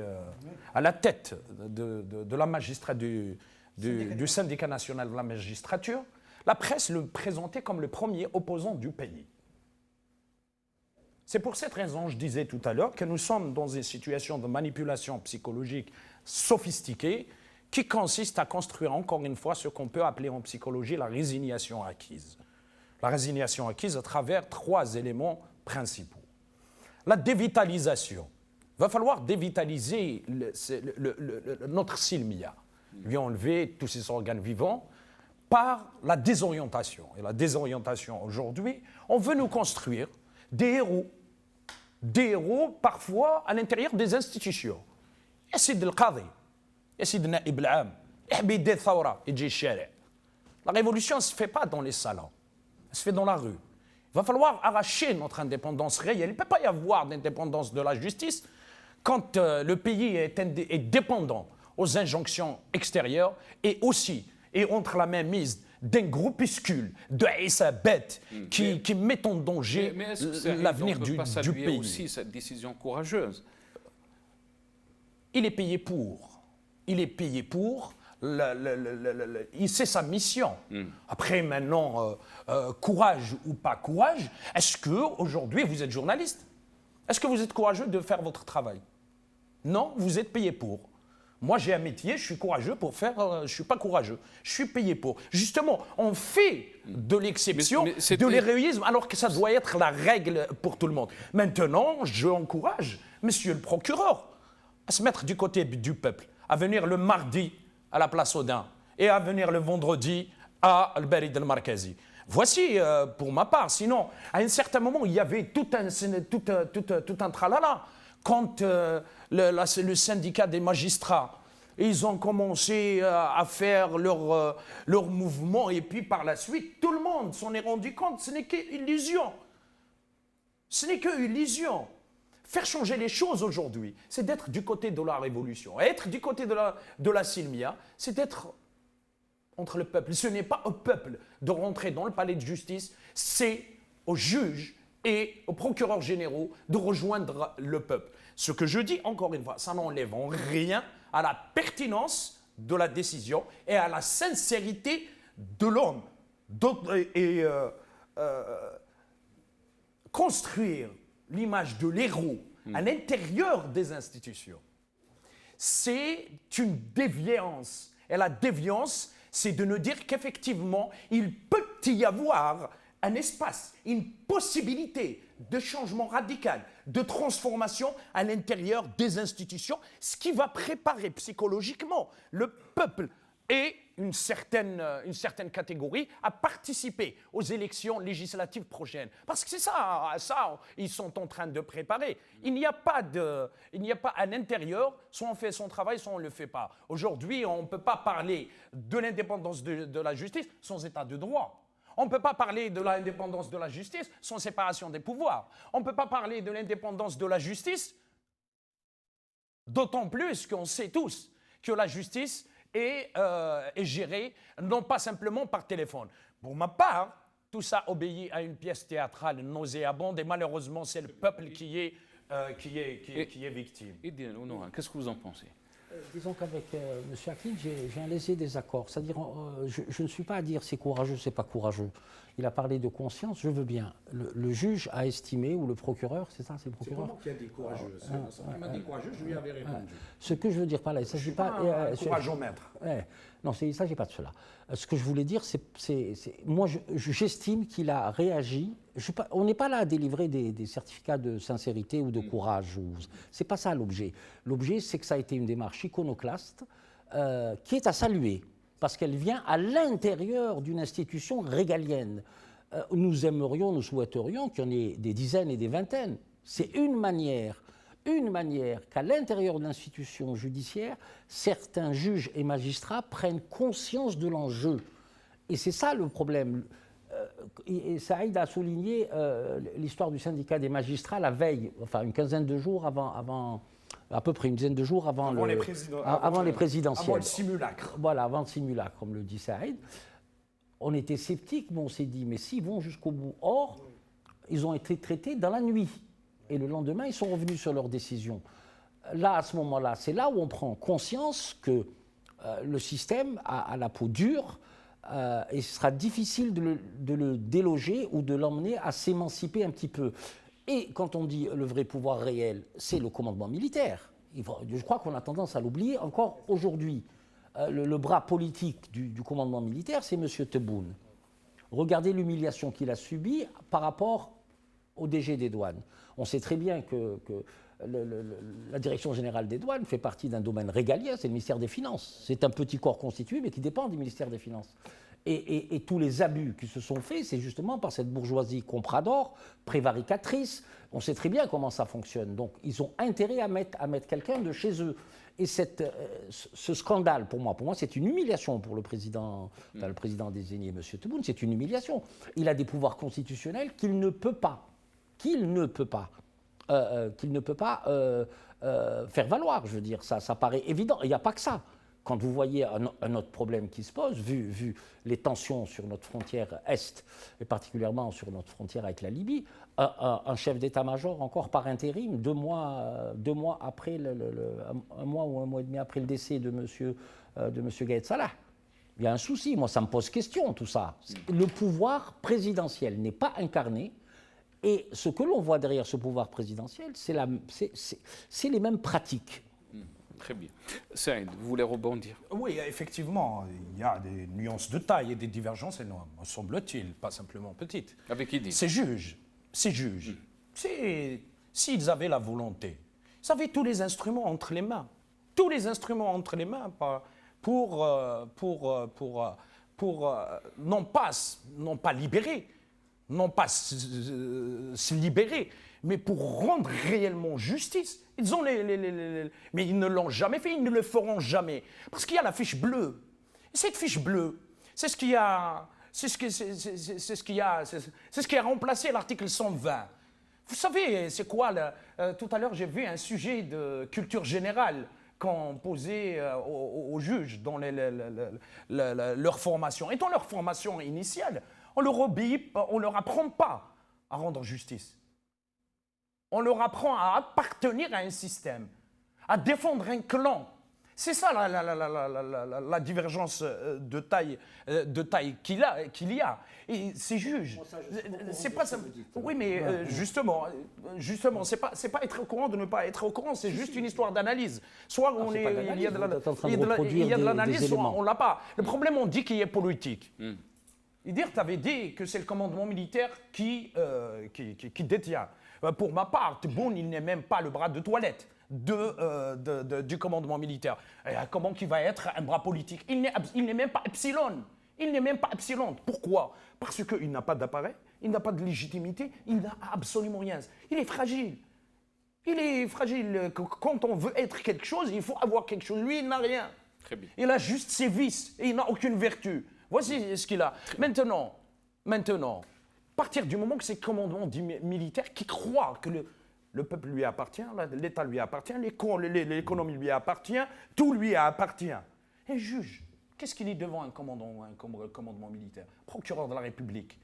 S5: à la tête de la magistrature, du syndicat national de la magistrature, la presse le présentait comme le premier opposant du pays. C'est pour cette raison, je disais tout à l'heure, que nous sommes dans une situation de manipulation psychologique sophistiquée qui consiste à construire encore une fois ce qu'on peut appeler en psychologie la résignation acquise. La résignation acquise à travers 3 éléments principaux. La dévitalisation. Il va falloir dévitaliser notre silmia, lui enlever tous ses organes vivants par la désorientation. Et la désorientation aujourd'hui, on veut nous construire des héros parfois à l'intérieur des institutions. Yassid al-Qadi, Yassid Naib al-Am, Ihbid al-Thawra, Idji al-Shari'. La révolution ne se fait pas dans les salons, elle se fait dans la rue. Il va falloir arracher notre indépendance réelle. Il ne peut pas y avoir d'indépendance de la justice quand le pays est dépendant aux injonctions extérieures et aussi, et entre la main mise d'un groupuscule de Issa bête qui met en danger l'avenir du pays.
S1: Aussi cette décision courageuse.
S5: Il est payé pour. Il est payé pour. C'est sa mission. Après, maintenant, courage ou pas courage, est-ce qu'aujourd'hui, vous êtes journaliste? Est-ce que vous êtes courageux de faire votre travail? Non, vous êtes payé pour. Moi, j'ai un métier, je suis courageux pour faire... je ne suis pas courageux, je suis payé pour. Justement, on fait de l'exception, de l'héroïsme, alors que ça doit être la règle pour tout le monde. Maintenant, je encourage monsieur le procureur à se mettre du côté du peuple, à venir le mardi à la place Odin et à venir le vendredi à Al-Barid al-Markazi. Voici pour ma part. Sinon, à un certain moment, il y avait tout un tralala. Quand le syndicat des magistrats, ils ont commencé à faire leur mouvement et puis par la suite, tout le monde s'en est rendu compte. Ce n'est qu'illusion. Ce n'est qu'illusion. Faire changer les choses aujourd'hui, c'est d'être du côté de la révolution. Être du côté de la Silmia, c'est d'être entre le peuple. Ce n'est pas au peuple de rentrer dans le palais de justice, c'est aux juges et aux procureurs généraux de rejoindre le peuple. Ce que je dis, encore une fois, ça n'enlève en rien à la pertinence de la décision et à la sincérité de l'homme. Construire l'image de l'héros à l'intérieur des institutions, c'est une déviance. Et la déviance, c'est de nous dire qu'effectivement, il peut y avoir un espace, une possibilité de changement radical, de transformation à l'intérieur des institutions, ce qui va préparer psychologiquement le peuple et une certaine catégorie à participer aux élections législatives prochaines. Parce que c'est ça, ils sont en train de préparer. Il n'y a pas à l'intérieur, soit on fait son travail, soit on ne le fait pas. Aujourd'hui, on ne peut pas parler de l'indépendance de la justice sans état de droit. On ne peut pas parler de l'indépendance de la justice sans séparation des pouvoirs. On ne peut pas parler de l'indépendance de la justice, d'autant plus qu'on sait tous que la justice est gérée non pas simplement par téléphone. Pour ma part, tout ça obéit à une pièce théâtrale nauséabonde et malheureusement, c'est le peuple qui est victime.
S1: Et Honorat, qu'est-ce que vous en pensez?
S3: Disons qu'avec M. Hakim, j'ai un léger désaccord. C'est-à-dire, je ne suis pas à dire c'est courageux, c'est pas courageux. Il a parlé de conscience, je veux bien. Le juge a estimé, ou le procureur, c'est ça, c'est le procureur?
S5: C'est moi qui a dit courageux. Il m'a dit courageux, je lui avais répondu.
S3: Ce que je veux dire par là, il ne s'agit pas...
S5: courageux-maître.
S3: Non, il ne s'agit pas de cela. Ce que je voulais dire, moi, j'estime qu'il a réagi. On n'est pas là à délivrer des certificats de sincérité ou de courage. Ce n'est pas ça l'objet. L'objet, c'est que ça a été une démarche iconoclaste qui est à saluer, parce qu'elle vient à l'intérieur d'une institution régalienne. Nous aimerions, nous souhaiterions qu'il y en ait des dizaines et des vingtaines. C'est une manière qu'à l'intérieur de l'institution judiciaire, certains juges et magistrats prennent conscience de l'enjeu. Et c'est ça le problème. Et Saïd a souligné l'histoire du syndicat des magistrats la veille, enfin une quinzaine de jours à peu près une dizaine de jours avant les présidentielles.
S5: Avant le simulacre.
S3: Voilà, avant le simulacre, comme le dit Saïd. On était sceptiques, mais on s'est dit, mais s'ils vont jusqu'au bout. Or, ils ont été traités dans la nuit. Et le lendemain, ils sont revenus sur leur décision. Là, à ce moment-là, c'est là où on prend conscience que le système a la peau dure et ce sera difficile de le déloger ou de l'emmener à s'émanciper un petit peu. Et quand on dit le vrai pouvoir réel, c'est le commandement militaire. Je crois qu'on a tendance à l'oublier encore aujourd'hui. Le bras politique du commandement militaire, c'est M. Tebboune. Regardez l'humiliation qu'il a subie par rapport au DG des douanes. On sait très bien que la Direction générale des douanes fait partie d'un domaine régalien, c'est le ministère des Finances. C'est un petit corps constitué, mais qui dépend du ministère des Finances. Et tous les abus qui se sont faits, c'est justement par cette bourgeoisie comprador, prévaricatrice. On sait très bien comment ça fonctionne. Donc, ils ont intérêt à mettre quelqu'un de chez eux. Et ce scandale, pour moi, c'est une humiliation pour le président désigné, M. Tebboune. C'est une humiliation. Il a des pouvoirs constitutionnels qu'il ne peut pas faire valoir. Je veux dire, ça paraît évident. Il n'y a pas que ça. Quand vous voyez un autre problème qui se pose, vu les tensions sur notre frontière Est, et particulièrement sur notre frontière avec la Libye, un chef d'état-major, encore par intérim, 2 mois après, un mois ou un mois et demi après le décès de M. Gaët Salah, il y a un souci. Moi, ça me pose question, tout ça. Le pouvoir présidentiel n'est pas incarné. Et ce que l'on voit derrière ce pouvoir présidentiel, c'est les mêmes pratiques.
S1: Très bien. Saïd, vous voulez rebondir?
S5: Oui, effectivement, il y a des nuances de taille et des divergences énormes, me semble-t-il, pas simplement petites.
S1: Avec qui dit?
S5: Ces juges, s'ils avaient la volonté, ils avaient tous les instruments entre les mains. Tous les instruments entre les mains pour non pas libérer, non pas se libérer, mais pour rendre réellement justice. Ils ont mais ils ne l'ont jamais fait, ils ne le feront jamais. Parce qu'il y a la fiche bleue. Et cette fiche bleue, c'est ce qui a remplacé l'article 120. Vous savez, c'est quoi tout à l'heure, j'ai vu un sujet de culture générale qu'on posait aux juges dans leur formation. Et dans leur formation initiale, on leur apprend pas à rendre justice. On leur apprend à appartenir à un système, à défendre un clan. C'est ça la divergence de taille qu'il y a. Et ces juges, c'est pas ça. Oui, mais justement, c'est pas être au courant de ne pas être au courant. C'est juste une histoire d'analyse. Soit il y a de l'analyse, soit on l'a pas. Le problème, on dit qu'il est politique. Idir, tu avais dit que c'est le commandement militaire qui détient. Pour ma part, Tebboune, il n'est même pas le bras de toilette du commandement militaire. Et comment qu'il va être un bras politique? Il n'est même pas epsilon. Il n'est même pas epsilon. Pourquoi? Parce qu'il n'a pas d'appareil, il n'a pas de légitimité, il n'a absolument rien. Il est fragile. Il est fragile. Quand on veut être quelque chose, il faut avoir quelque chose. Lui, il n'a rien.
S1: Très bien.
S5: Il a juste ses vices et il n'a aucune vertu. Voici ce qu'il a. Maintenant, à partir du moment que c'est le commandement militaire qui croit que le peuple lui appartient, l'État lui appartient, l'économie lui appartient, tout lui appartient. Un juge, qu'est-ce qu'il est devant un commandement militaire? Procureur de la République.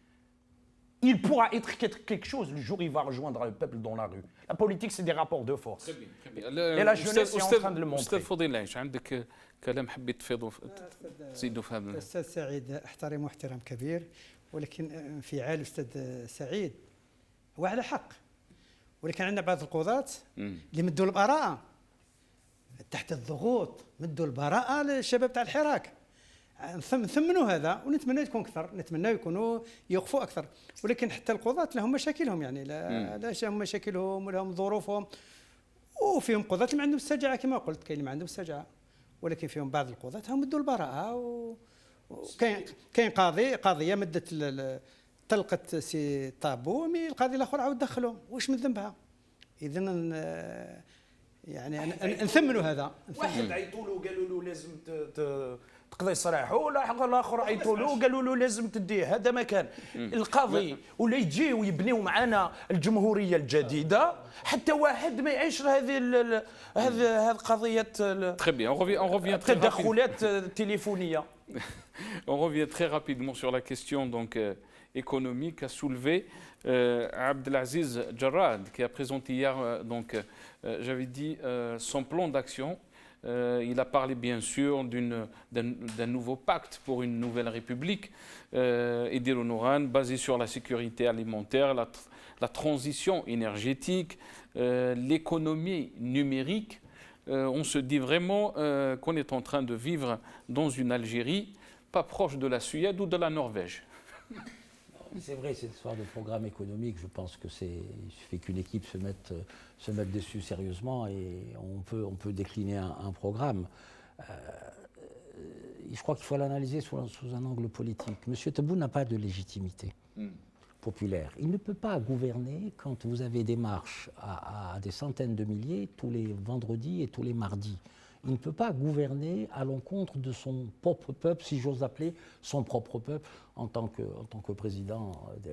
S5: Il pourra être quelque chose le jour où il va rejoindre le peuple dans la rue. La politique, c'est des rapports de force.
S1: Très bien, très bien.
S5: Et la jeunesse est en train de le montrer.
S1: أستاذ فضيل العيش عندك كلام حبيت تزيدوا في هذا.
S4: الاستاذ سعيد احترمه احترام كبير، ولكن انفعال الاستاذ سعيد هو على حق، ولكن عندنا بعض القضاة اللي مدوا البراءة تحت الضغوط، مدوا البراءة للشباب تاع الحراك. نثمنوا هذا ونتمنى يكون اكثر، نتمنى يكونوا يوقفوا اكثر، ولكن حتى القضاة لهم مشاكلهم، يعني لا لهم مشاكلهم ولهم ظروفهم، وفيهم قضاة اللي ما عندهم السجعة كما قلت، كاين اللي ما عندهم السجعة، ولكن فيهم بعض القضاة هم مدوا البراءة. وكاين قاضية مدت طلقت سي طابو، مي القاضي الاخر عاود دخلوا، واش من ذنبها؟ اذا يعني نثمنوا هذا.
S5: واحد عيطوا له قالوا له لازم تقضي سراحه، الاخر عيطوا له قالوا له لازم تديه. هذا ما كان القاضي ولا يجيو ويبنيو معنا الجمهوريه الجديده حتى واحد ما يعيش هذه قضيه التدخلات التليفونيه.
S1: On revient très rapidement sur la question donc, économique qu'a soulevé Abdelaziz Jarrad, qui a présenté hier, j'avais dit, son plan d'action. Il a parlé bien sûr d'un nouveau pacte pour une nouvelle république, Idir Nouran, basé sur la sécurité alimentaire, la transition énergétique, l'économie numérique. On se dit vraiment qu'on est en train de vivre dans une Algérie pas proche de la Suède ou de la Norvège.
S3: C'est vrai, cette histoire de programme économique, je pense que il suffit qu'une équipe se mette dessus sérieusement et on peut décliner un programme. Je crois qu'il faut l'analyser sous un angle politique. M. Tebboune n'a pas de légitimité populaire. Il ne peut pas gouverner quand vous avez des marches à des centaines de milliers tous les vendredis et tous les mardis. Il ne peut pas gouverner à l'encontre de son propre peuple, si j'ose appeler son propre peuple, en tant que président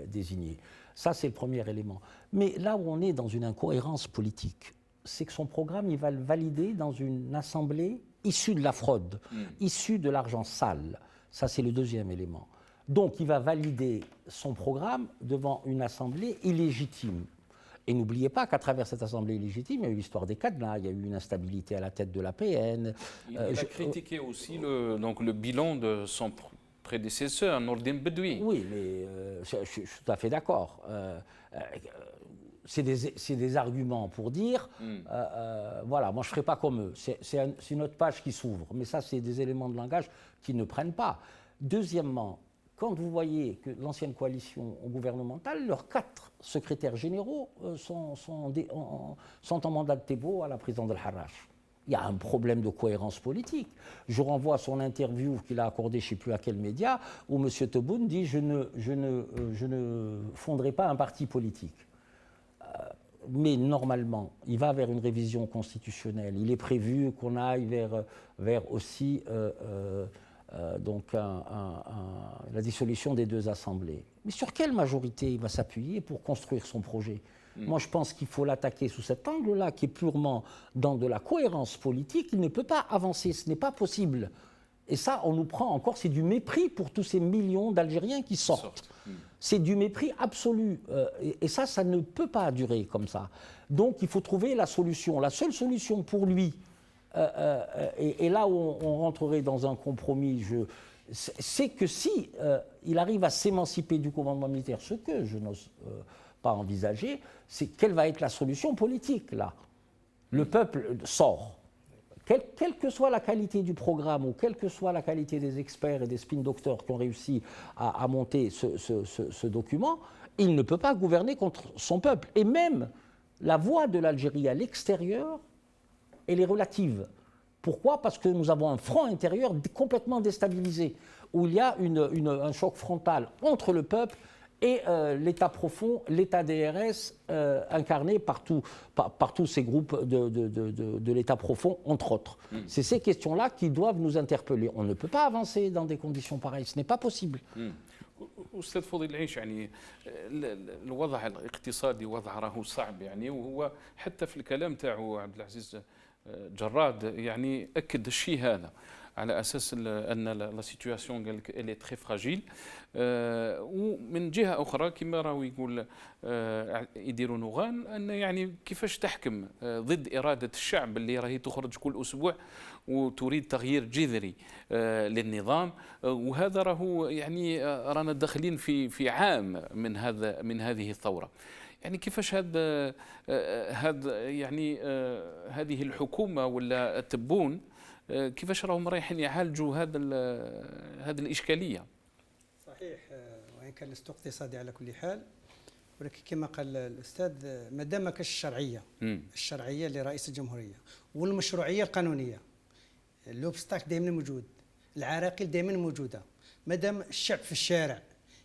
S3: désigné. Ça, c'est le premier élément. Mais là où on est dans une incohérence politique, c'est que son programme, il va le valider dans une assemblée issue de la fraude, issue de l'argent sale. Ça, c'est le deuxième élément. Donc, il va valider son programme devant une assemblée illégitime. Et n'oubliez pas qu'à travers cette assemblée illégitime, il y a eu l'histoire des cadenas, il y a eu une instabilité à la tête de l'APN.
S1: Il a critiqué aussi le bilan de son prédécesseur, Nordin Bedoui.
S3: Oui, mais je suis tout à fait d'accord. C'est des arguments pour dire, voilà, moi je ne ferai pas comme eux. C'est une autre page qui s'ouvre. Mais ça, c'est des éléments de langage qui ne prennent pas. Deuxièmement, quand vous voyez que l'ancienne coalition gouvernementale, leurs 4 secrétaires généraux sont en mandat de Tebbo à la présidence de Harrach. Il y a un problème de cohérence politique. Je renvoie à son interview qu'il a accordée, je ne sais plus à quel média, où M. Tebboune dit « je ne fonderai pas un parti politique ». Mais normalement, il va vers une révision constitutionnelle. Il est prévu qu'on aille vers aussi la dissolution des 2 assemblées. Mais sur quelle majorité il va s'appuyer pour construire son projet ? Moi, je pense qu'il faut l'attaquer sous cet angle-là, qui est purement dans de la cohérence politique. Il ne peut pas avancer, ce n'est pas possible. Et ça, on nous prend encore, c'est du mépris pour tous ces millions d'Algériens qui sortent. C'est du mépris absolu. Et ça ne peut pas durer comme ça. Donc, il faut trouver la solution. La seule solution pour lui, et là où on rentrerait dans un compromis, c'est que si il arrive à s'émanciper du commandement militaire, ce que je n'ose pas envisager, c'est quelle va être la solution politique, là. Le peuple sort. quelle que soit la qualité du programme ou quelle que soit la qualité des experts et des spin doctors qui ont réussi à monter ce document, il ne peut pas gouverner contre son peuple. Et même la voix de l'Algérie à l'extérieur, elle est relative. Pourquoi? Parce que nous avons un front intérieur complètement déstabilisé, où il y a un choc frontal entre le peuple et l'État profond, l'État DRS, incarné par tous ces groupes de l'État profond, entre autres. C'est ces questions-là qui doivent nous interpeller. On ne peut pas avancer dans des conditions pareilles, ce n'est pas possible.
S1: أستاذ فضيل العيش يعني الوضع الاقتصادي وضع راهو صعب يعني وهو حتى في الكلام تاعو عبد العزيز جراد يعني أكد الشيء هذا على أساس أن لا سيتواسيون قال لك إلي تري فراجيل ومن جهة أخرى كما راهو يقول يديروا نوغان أن يعني كيفاش تحكم ضد إرادة الشعب اللي راهي تخرج كل أسبوع وتريد تغيير جذري للنظام وهذا راهو يعني رانا داخلين في عام من هذه الثورة يعني كيفاش يعني هذه الحكومة ولا التبون كيفاش راهم رايحين يعالجوا هذه الإشكالية؟
S4: صحيح، وإن كان لست اقتصادي على كل حال، ولكن كما قال الأستاذ ما دام كاش الشرعية لرئيس الجمهورية والمشروعية القانونية، اللوبستاك دائما موجود، العراقيل دائما موجودة. ما دام الشعب في الشارع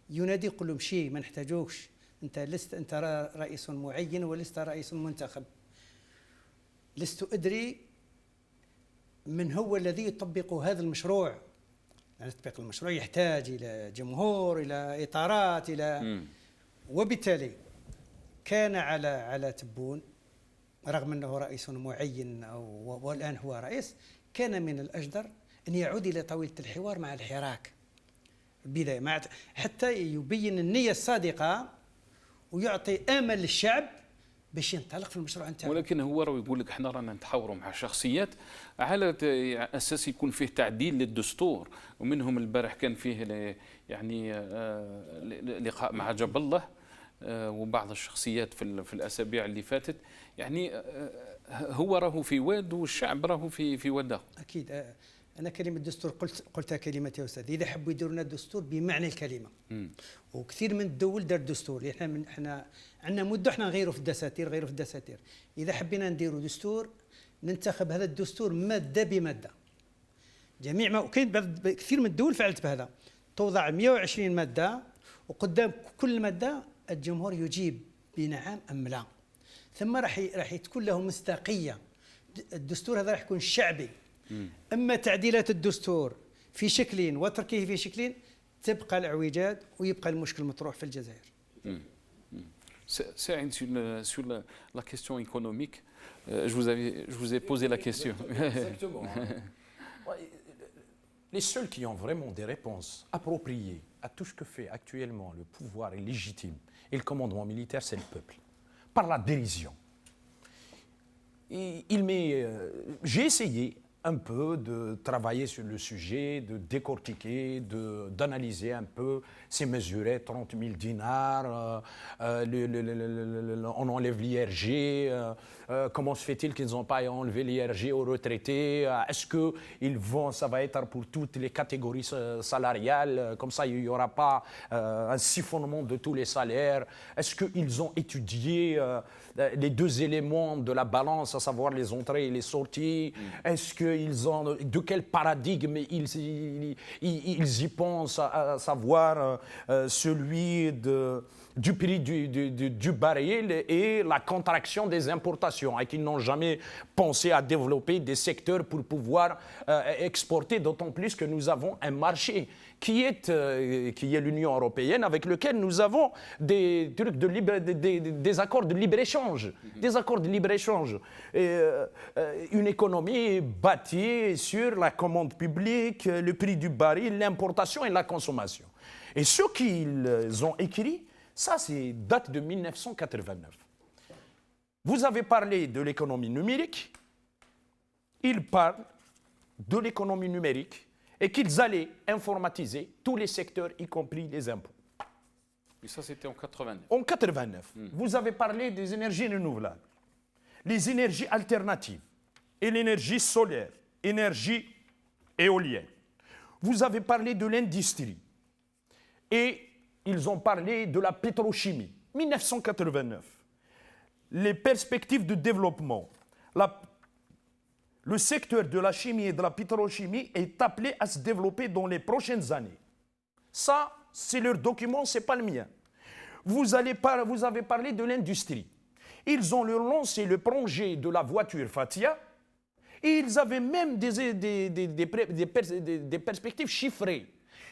S4: ينادي يقول لهم شيء ما نحتاجوش، أنت رئيس معين ولست رئيس منتخب. لست أدري من هو الذي يطبق هذا المشروع. يعني تطبيق المشروع يحتاج إلى جمهور، إلى إطارات، وبالتالي كان على تبون رغم أنه رئيس معين والآن هو رئيس، كان من الأجدر أن يعود إلى طاولة الحوار مع الحراك البداية حتى يبين النية الصادقة ويعطي امل للشعب باش ينطلق في المشروع نتاعو.
S1: ولكن هو راه يقول لك احنا رانا نتحاوروا مع شخصيات على اساس يكون فيه تعديل للدستور، ومنهم البارح كان فيه يعني لقاء مع جاب الله وبعض الشخصيات في الاسابيع اللي فاتت، يعني هو راهو في واد والشعب راهو في واد.
S4: اكيد. أنا كلمة الدستور قلتها كلمة يا أستاذ، إذا حبوا يديروا لنا الدستور بمعنى الكلمة. وكثير من الدول دار دستور، احنا عندنا مدة احنا نغيروا في الدساتير، إذا حبينا نديروا دستور ننتخب هذا الدستور مادة بمادة. جميع ما كاين كثير من الدول فعلت بهذا، توضع 120 مادة وقدام كل مادة الجمهور يجيب بنعم أم لا، ثم راح تكون له مصداقية. الدستور هذا راح يكون شعبي. أما تعديلات الدستور في شكل وتركه في شكل تبقى الاعوجاج ويبقى المشكل مطروح في الجزائر.
S1: Saïd, sur la question économique, je vous ai posé la question.
S5: Exactement. Les seuls qui ont vraiment des réponses appropriées à tout ce que fait actuellement le pouvoir illégitime et le commandement militaire, c'est le peuple, par la dérision. J'ai essayé un peu de travailler sur le sujet, de décortiquer, d'analyser un peu ces mesurettes, 30 000 dinars, on enlève l'IRG, comment se fait-il qu'ils n'ont pas enlevé l'IRG aux retraités, est-ce que ça va être pour toutes les catégories salariales, comme ça il n'y aura pas un siphonnement de tous les salaires, est-ce qu'ils ont étudié les deux éléments de la balance, à savoir les entrées et les sorties, est-ce qu'ils ont, de quel paradigme ils y pensent, à savoir celui du prix du baril et la contraction des importations, et qu'ils n'ont jamais pensé à développer des secteurs pour pouvoir exporter, d'autant plus que nous avons un marché qui est l'Union européenne, avec lequel nous avons des accords de libre-échange. Des accords de libre-échange. Une économie bâtie sur la commande publique, le prix du baril, l'importation et la consommation. Et ce qu'ils ont écrit, ça date de 1989. Vous avez parlé de l'économie numérique, ils parlent de l'économie numérique, et qu'ils allaient informatiser tous les secteurs, y compris les impôts.
S1: Et ça, c'était en 89.
S5: En 89. Vous avez parlé des énergies renouvelables, les énergies alternatives. et l'énergie solaire, énergie éolienne. Vous avez parlé de l'industrie et ils ont parlé de la pétrochimie. 1989, les perspectives de développement, le secteur de la chimie et de la pétrochimie est appelé à se développer dans les prochaines années. Ça, c'est leur document, ce n'est pas le mien. Vous avez parlé de l'industrie. Ils ont lancé le projet de la voiture Fatia et ils avaient même des perspectives chiffrées.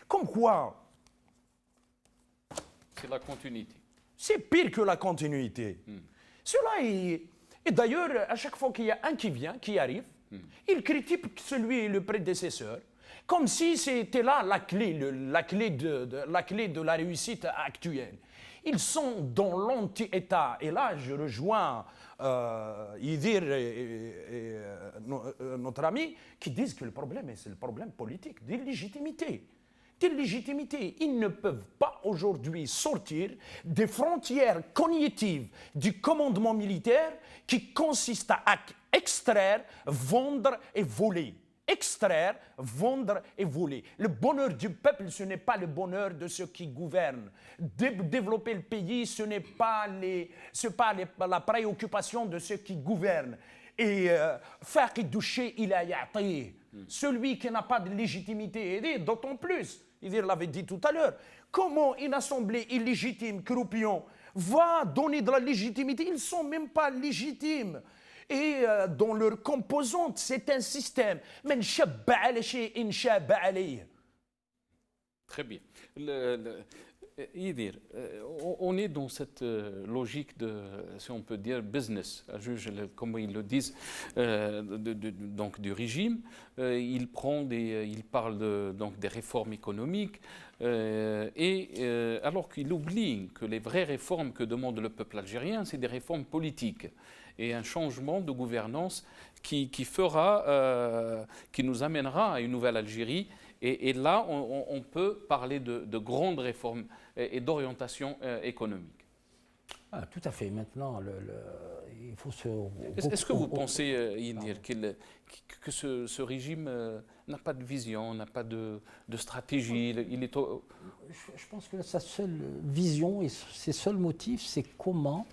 S5: Comme quoi,
S1: C'est la continuité.
S5: c'est pire que la continuité. Cela est... Et d'ailleurs, à chaque fois qu'il y a un qui vient, qui arrive, il critique celui, le prédécesseur, comme si c'était là la clé de la réussite actuelle. Ils sont dans l'anti-État. Et là, je rejoins Idir et notre ami qui disent que le problème, c'est le problème politique, d'illégitimité. Ils ne peuvent pas aujourd'hui sortir des frontières cognitives du commandement militaire qui consiste à extraire, vendre et voler. Extraire, vendre et voler. Le bonheur du peuple, ce n'est pas le bonheur de ceux qui gouvernent. Développer le pays, ce n'est pas la préoccupation de ceux qui gouvernent. Et faire doucher, il a yati. Celui qui n'a pas de légitimité, d'autant plus, il l'avait dit tout à l'heure, comment une assemblée illégitime, croupion, va donner de la légitimité? Ils ne sont même pas légitimes. Et dans leur composante, c'est un système.
S1: Très bien. Idir, on est dans cette logique de, si on peut dire, business, comme ils le disent, donc du régime. Il parle donc des réformes économiques, alors qu'il oublie que les vraies réformes que demande le peuple algérien, c'est des réformes politiques et un changement de gouvernance qui nous amènera à une nouvelle Algérie. Et là, on peut parler de grandes réformes et d'orientation économique.
S3: Ah, tout à fait. Maintenant, il faut se...
S1: Est-ce que vous pensez, Idir, que ce régime n'a pas de vision, n'a pas de stratégie?
S3: Je pense que sa seule vision et ses seuls motifs, c'est comment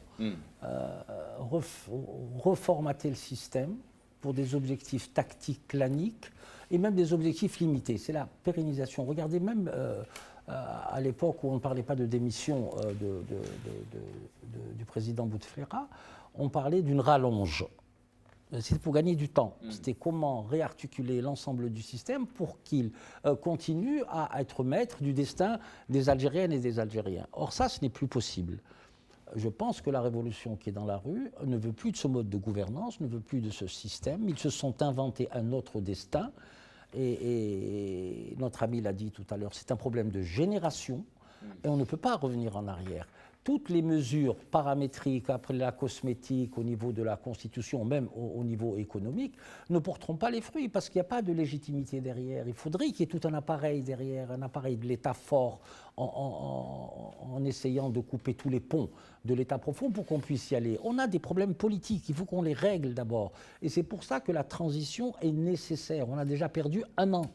S3: reformater le système pour des objectifs tactiques, claniques, et même des objectifs limités. C'est la pérennisation. Regardez même à l'époque où on ne parlait pas de démission du président Bouteflika, on parlait d'une rallonge. C'était pour gagner du temps. C'était comment réarticuler l'ensemble du système pour qu'il continue à être maître du destin des Algériennes et des Algériens. Or ça, ce n'est plus possible. Je pense que la révolution qui est dans la rue ne veut plus de ce mode de gouvernance, ne veut plus de ce système. Ils se sont inventés un autre destin. Et notre ami l'a dit tout à l'heure, c'est un problème de génération et on ne peut pas revenir en arrière. Toutes les mesures paramétriques, après la cosmétique, au niveau de la Constitution, même au niveau économique, ne porteront pas les fruits parce qu'il n'y a pas de légitimité derrière. Il faudrait qu'il y ait tout un appareil derrière, un appareil de l'État fort, en essayant de couper tous les ponts de l'État profond pour qu'on puisse y aller. On a des problèmes politiques, il faut qu'on les règle d'abord. Et c'est pour ça que la transition est nécessaire. On a déjà perdu 1 an.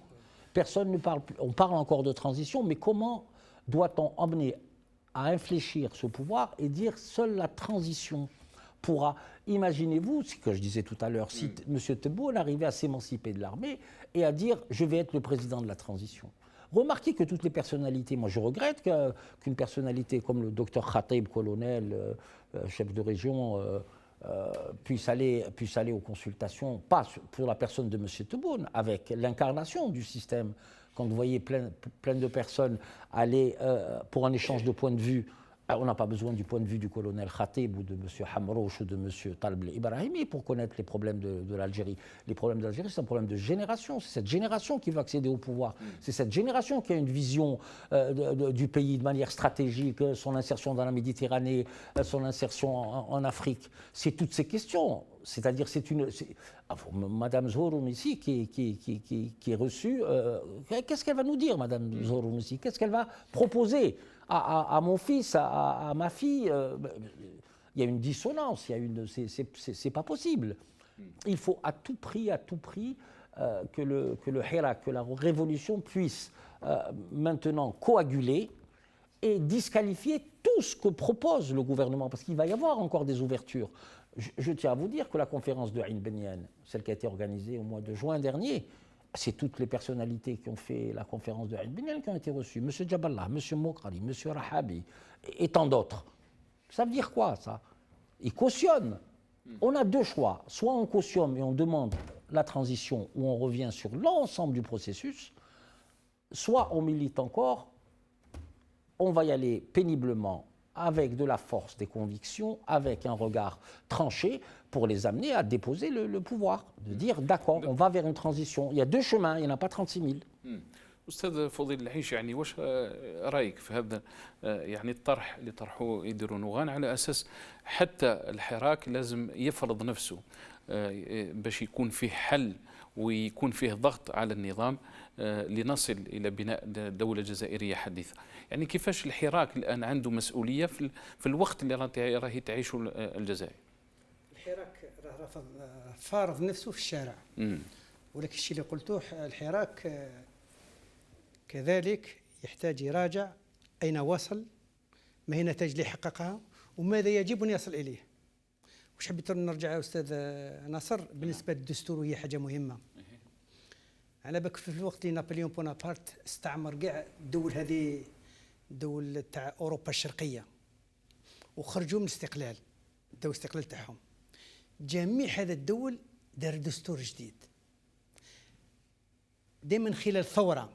S3: Personne ne parle plus. On parle encore de transition, mais comment doit-on emmener à infléchir ce pouvoir et dire seule la transition pourra. Imaginez-vous, ce que je disais tout à l'heure, si M. Tebboune arrivait à s'émanciper de l'armée et à dire je vais être le président de la transition. Remarquez que toutes les personnalités, moi je regrette qu'une personnalité comme le docteur Khatib, colonel, chef de région, puisse aller aux consultations, pas pour la personne de M. Tebboune, avec l'incarnation du système. Quand vous voyez plein de personnes aller pour un échange de points de vue, on n'a pas besoin du point de vue du colonel Khatib ou de M. Hamrouch ou de M. Talb Ibrahimi pour connaître les problèmes de l'Algérie. Les problèmes d'Algérie, c'est un problème de génération. C'est cette génération qui veut accéder au pouvoir. C'est cette génération qui a une vision du pays de manière stratégique, son insertion dans la Méditerranée, son insertion en Afrique. C'est toutes ces questions. C'est-à-dire, Madame Zoroun ici, qui est reçue, qu'est-ce qu'elle va nous dire, Madame Zoroun ici? Qu'est-ce qu'elle va proposer à mon fils, à ma fille? Il y a une dissonance, c'est pas possible. Il faut à tout prix que le Hirak, que la révolution puisse maintenant coaguler et disqualifier tout ce que propose le gouvernement, parce qu'il va y avoir encore des ouvertures. Je tiens à vous dire que la conférence de Ain Benyan, celle qui a été organisée au mois de juin dernier, c'est toutes les personnalités qui ont fait la conférence de Ain Benyan qui ont été reçues. M. Jaballah, M. Mokrali, M. Rahabi et tant d'autres. Ça veut dire quoi, ça? Ils cautionnent. On a deux choix. Soit on cautionne et on demande la transition ou on revient sur l'ensemble du processus, soit on milite encore, on va y aller péniblement avec de la force des convictions, avec un regard tranché pour les amener à déposer le pouvoir, de dire d'accord, on va vers une transition. Il y a deux chemins, il n'y en a pas 36 000.
S1: أستاذ فضيل العيش يعني واش رأيك في هذا يعني الطرح اللي طرحوه يديروا نوغان على أساس حتى الحراك لازم يفرض نفسه باش يكون فيه حل ويكون فيه ضغط على النظام لنصل إلى بناء دولة جزائرية حديثة. يعني كيفاش الحراك الآن عنده مسؤولية في الوقت اللي راهي تعيشه الجزائر؟
S4: الحراك راه فارض نفسه في الشارع. ولكن الشيء اللي قلتوه الحراك كذلك يحتاج يراجع أين وصل، ما هي النتائج اللي حققها، وماذا يجب أن يصل إليه. وش حبيت نرجع أستاذ ناصر بالنسبة للدستور، وهي حاجة مهمة. على بالك في الوقت اللي نابليون بونابرت استعمر كاع الدول هذه، دول تاع أوروبا الشرقية، وخرجوا من الاستقلال، داو الاستقلال تاعهم. جميع هذه الدول دار دستور جديد. دائما خلال ثورة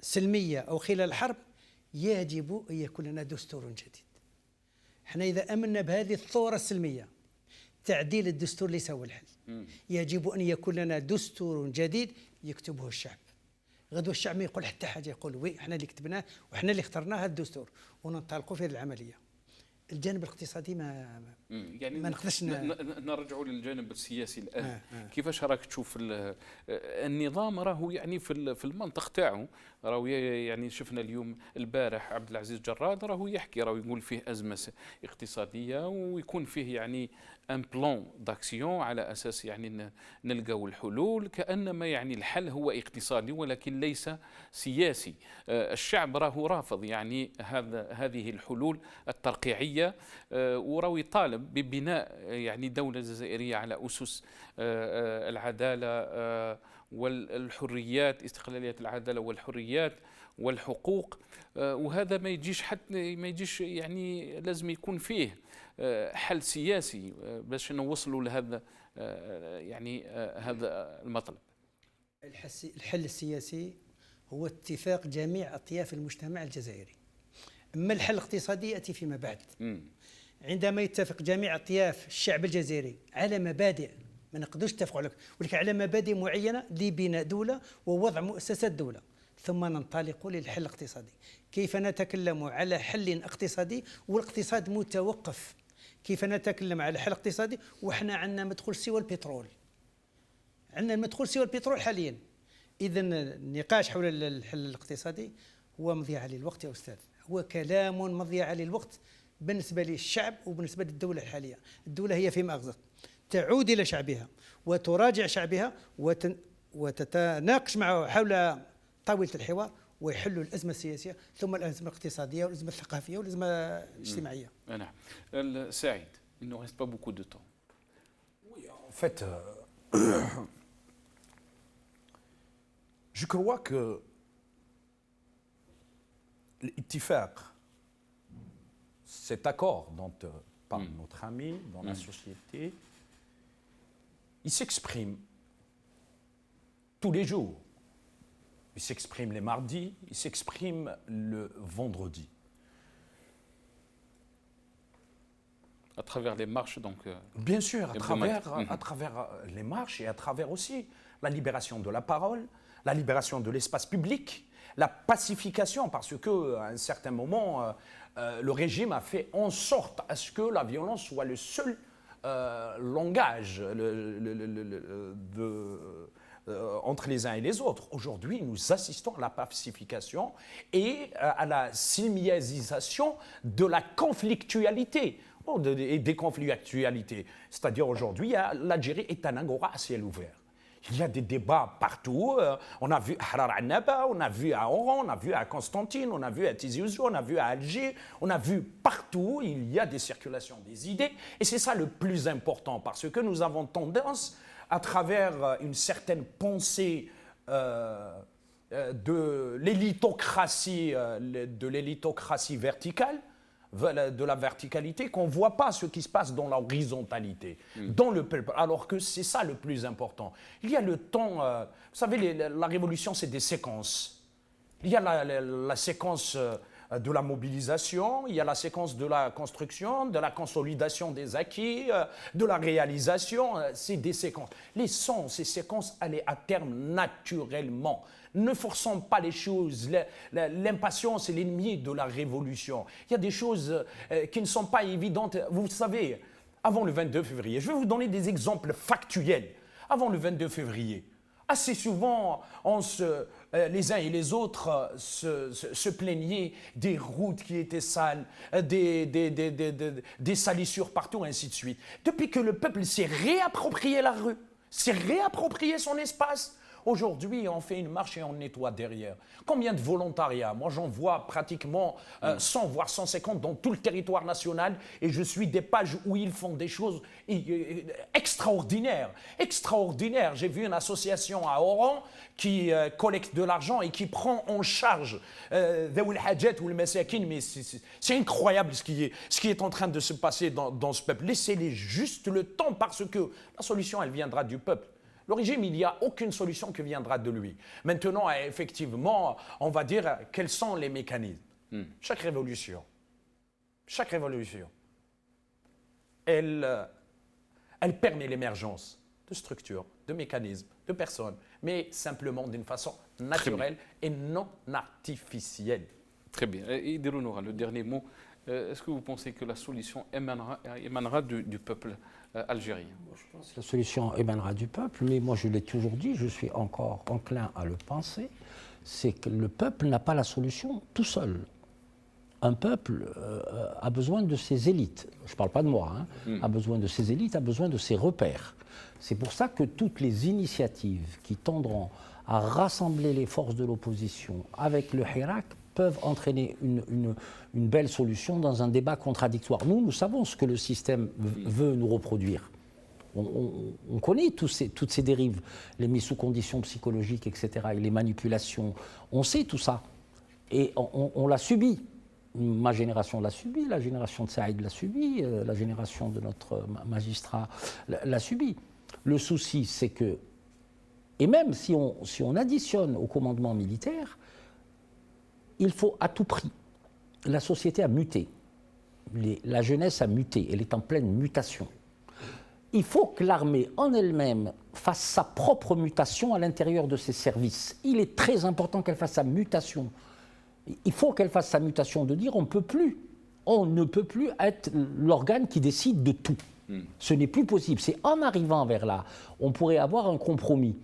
S4: سلمية أو خلال الحرب يجب أن يكون لنا دستور جديد. احنا إذا أمنا بهذه الثورة السلمية تعديل الدستور ليس هو الحل. يجب أن يكون لنا دستور جديد يكتبه الشعب. غدوة الشعب ما يقول حتى حاجة، يقول وي احنا اللي كتبناه وإحنا اللي اخترناه هذا الدستور، وننطلقوا في هذه العملية. الجانب الاقتصادي
S1: يعني
S4: ما نقدرش
S1: نرجعوا للجانب السياسي الان. كيفاش راك تشوف النظام راهو يعني في المنطق تاعو، راهو يعني شفنا اليوم البارح عبد العزيز جراد راهو يحكي، راهو يقول فيه ازمه اقتصاديه ويكون فيه يعني ان بلان داكسيون على اساس يعني نلقاو الحلول، كانما يعني الحل هو اقتصادي ولكن ليس سياسي. الشعب راهو رافض يعني هذه الحلول الترقيعيه، وراهو يطالب ببناء يعني دولة جزائرية على أسس العدالة والحريات، استقلالية العدالة والحريات والحقوق. وهذا ما يجيش حتى ما يجيش يعني لازم يكون فيه حل سياسي باش نوصلوا لهذا يعني هذا المطلب.
S4: الحل السياسي هو اتفاق جميع أطياف المجتمع الجزائري. أما الحل الاقتصادي يأتي فيما بعد. عندما يتفق جميع أطياف الشعب الجزائري على مبادئ، ما نقدرش نتفقوا على، ولكن على مبادئ معينة لبناء دولة ووضع مؤسسات دولة، ثم ننطلق للحل الاقتصادي. كيف نتكلم على حل اقتصادي والاقتصاد متوقف؟ كيف نتكلم على حل اقتصادي وإحنا عندنا مدخول سوى البترول؟ عندنا المدخول سوى البترول حاليا. إذا النقاش حول الحل الاقتصادي هو مضيعة للوقت يا أستاذ، هو كلام مضيعة للوقت بالنسبة للشعب وبالنسبة للدولة الحالية. الدولة هي في مأزق، تعود إلى شعبها وتراجع شعبها وتتناقش معه حول طاولة الحوار ويحلوا الأزمة السياسية ثم الأزمة الاقتصادية والأزمة الثقافية والأزمة الاجتماعية.
S1: نعم. سعيد، il ne reste pas beaucoup de temps.
S5: Oui, en fait, je crois que l'Ittifaq, cet accord dont parle notre ami dans la société, il s'exprime tous les jours. Il s'exprime les mardis, il s'exprime le vendredi.
S1: À travers les marches, donc.
S5: Bien sûr, à travers les marches et à travers aussi la libération de la parole, la libération de l'espace public, la pacification, parce qu'à un certain moment, le régime a fait en sorte à ce que la violence soit le seul langage entre les uns et les autres. Aujourd'hui, nous assistons à la pacification et à la silmiasisation de la conflictualité. et des conflits d'actualité. C'est-à-dire aujourd'hui, l'Algérie est un agora à ciel ouvert. Il y a des débats partout. On a vu à Harar Annaba, on a vu à Oran, on a vu à Constantine, on a vu à Tizi Ouzou, on a vu à Alger, on a vu partout. Il y a des circulations des idées. Et c'est ça le plus important, parce que nous avons tendance, à travers une certaine pensée de l'élitocratie verticale, de la verticalité, qu'on ne voit pas ce qui se passe dans l'horizontalité, dans le peuple, alors que c'est ça le plus important. Il y a le temps, vous savez, la révolution, c'est des séquences. Il y a la séquence de la mobilisation, il y a la séquence de la construction, de la consolidation des acquis, de la réalisation, c'est des séquences. Ces séquences allaient à terme naturellement. Ne forçons pas les choses. L'impatience est l'ennemi de la révolution. Il y a des choses qui ne sont pas évidentes. Vous savez, avant le 22 février, je vais vous donner des exemples factuels. Avant le 22 février, assez souvent, les uns et les autres se plaignaient des routes qui étaient sales, des salissures partout, ainsi de suite. Depuis que le peuple s'est réapproprié la rue, s'est réapproprié son espace, aujourd'hui, on fait une marche et on nettoie derrière. Combien de volontariats? Moi, j'en vois pratiquement 100, voire 150 dans tout le territoire national, et je suis des pages où ils font des choses extraordinaires. Extraordinaires. J'ai vu une association à Oran qui collecte de l'argent et qui prend en charge mais c'est incroyable ce qui est en train de se passer dans ce peuple. Laissez-les juste le temps, parce que la solution, elle viendra du peuple. Le régime, il n'y a aucune solution qui viendra de lui. Maintenant, effectivement, on va dire quels sont les mécanismes. Chaque révolution, elle permet l'émergence de structures, de mécanismes, de personnes, mais simplement d'une façon naturelle et non artificielle.
S1: Très bien. Et Dirounora, le dernier mot, est-ce que vous pensez que la solution émanera du peuple algérien?
S3: Je pense que la solution émanera du peuple, mais moi je l'ai toujours dit, je suis encore enclin à le penser, c'est que le peuple n'a pas la solution tout seul. Un peuple a besoin de ses élites, je ne parle pas de moi, a besoin de ses élites, a besoin de ses repères. C'est pour ça que toutes les initiatives qui tendront à rassembler les forces de l'opposition avec le Hirak peuvent entraîner une belle solution dans un débat contradictoire. Nous savons ce que le système veut nous reproduire. On connaît toutes ces dérives, les mises sous conditions psychologiques, etc., et les manipulations. On sait tout ça. Et on l'a subi. Ma génération l'a subi, la génération de Saïd l'a subi, la génération de notre magistrat l'a subi. Le souci, c'est que, et même si on additionne au commandement militaire, il faut à tout prix. La société a muté. La jeunesse a muté. Elle est en pleine mutation. Il faut que l'armée en elle-même fasse sa propre mutation à l'intérieur de ses services. Il est très important qu'elle fasse sa mutation. Il faut qu'elle fasse sa mutation de dire on ne peut plus être l'organe qui décide de tout. Ce n'est plus possible. C'est en arrivant vers là, on pourrait avoir un compromis.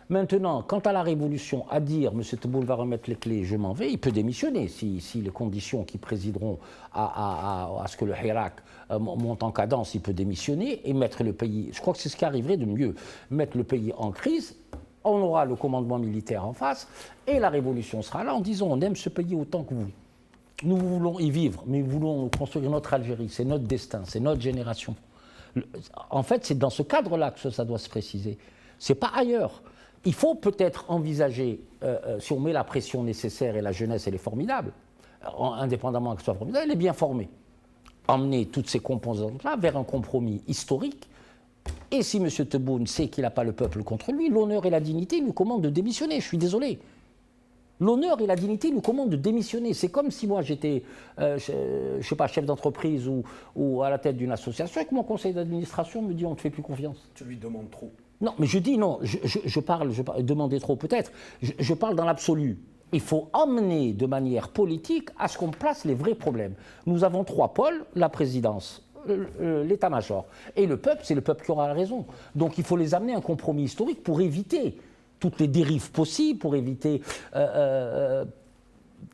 S3: Maintenant, quant à la révolution, à dire M. Tebboune va remettre les clés, je m'en vais, il peut démissionner si les conditions qui présideront à ce que le Hirak monte en cadence, il peut démissionner et mettre le pays, je crois que c'est ce qui arriverait de mieux, mettre le pays en crise. On aura le commandement militaire en face et la révolution sera là en disant on aime ce pays autant que vous. Nous voulons y vivre, mais nous voulons construire notre Algérie, c'est notre destin, c'est notre génération. En fait, c'est dans ce cadre-là que ça doit se préciser. Ce n'est pas ailleurs. Il faut peut-être envisager, si on met la pression nécessaire, et la jeunesse, elle est formidable, indépendamment qu'elle soit formidable, elle est bien formée. Emmener toutes ces composantes-là vers un compromis historique. Et si M. Tebboune sait qu'il n'a pas le peuple contre lui, l'honneur et la dignité lui commandent de démissionner. Je suis désolé. L'honneur et la dignité nous commandent de démissionner. C'est comme si moi j'étais, je ne sais pas, chef d'entreprise ou à la tête d'une association et que mon conseil d'administration me dit on ne te fait plus confiance.
S5: Tu lui demandes trop.
S3: Non, mais je dis non, je parle, demander trop peut-être, je parle dans l'absolu. Il faut emmener de manière politique à ce qu'on place les vrais problèmes. Nous avons trois pôles, la présidence, l'état-major. Et le peuple, c'est le peuple qui aura la raison. Donc il faut les amener à un compromis historique pour éviter toutes les dérives possibles, pour éviter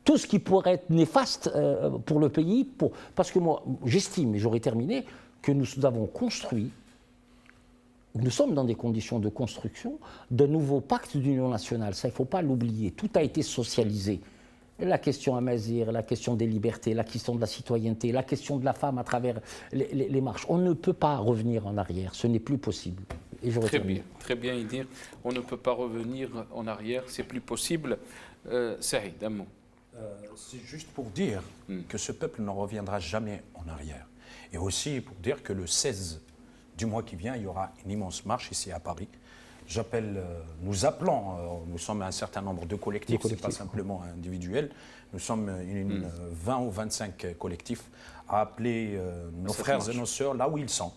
S3: tout ce qui pourrait être néfaste pour le pays, parce que moi, j'estime, et j'aurais terminé, que nous avons construit, nous sommes dans des conditions de construction d'un nouveau pacte d'union nationale. Ça, il ne faut pas l'oublier. Tout a été socialisé. La question amazigh, la question des libertés, la question de la citoyenneté, la question de la femme à travers les marches. On ne peut pas revenir en arrière. Ce n'est plus possible. Et j'aurais terminé.
S1: Très bien, Idir. On ne peut pas revenir en arrière. C'est plus possible. Saïd, un mot.
S5: C'est juste pour dire que ce peuple ne reviendra jamais en arrière. Et aussi pour dire que le 16 du mois qui vient, il y aura une immense marche ici à Paris. Nous appelons, nous sommes un certain nombre de collectifs, ce n'est pas simplement individuel, nous sommes 20 ou 25 collectifs à appeler nos frères et nos sœurs là où ils sont,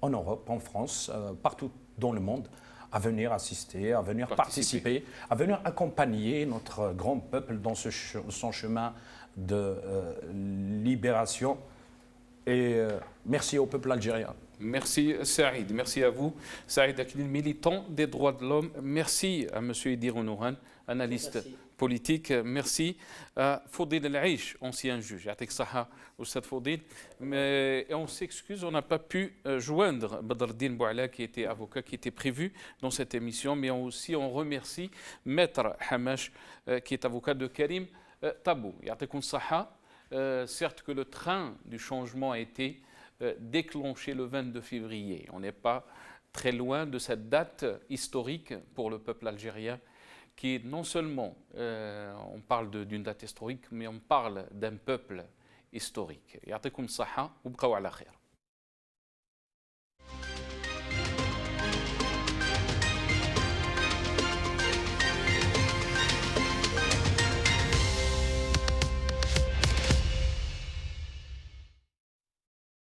S5: en Europe, en France, partout dans le monde, à venir assister, à venir participer, à venir accompagner notre grand peuple dans son chemin de libération. Et merci au peuple algérien.
S1: Merci Saïd, merci à vous. Saïd Akline, militant des droits de l'homme. Merci à M. Idir Onouran, analyste politique. Merci à Fodil El Aish, ancien juge. Mais on s'excuse, on n'a pas pu joindre Badreddine Bouala, qui était avocat, qui était prévu dans cette émission. Mais aussi on remercie Maître Hamash, qui est avocat de Karim Tabou. Certes que le train du changement a été déclenché le 22 février. On n'est pas très loin de cette date historique pour le peuple algérien, qui est non seulement, on parle d'une date historique, mais on parle d'un peuple historique. Ya'tikoum saha, ou bqaw ala khair.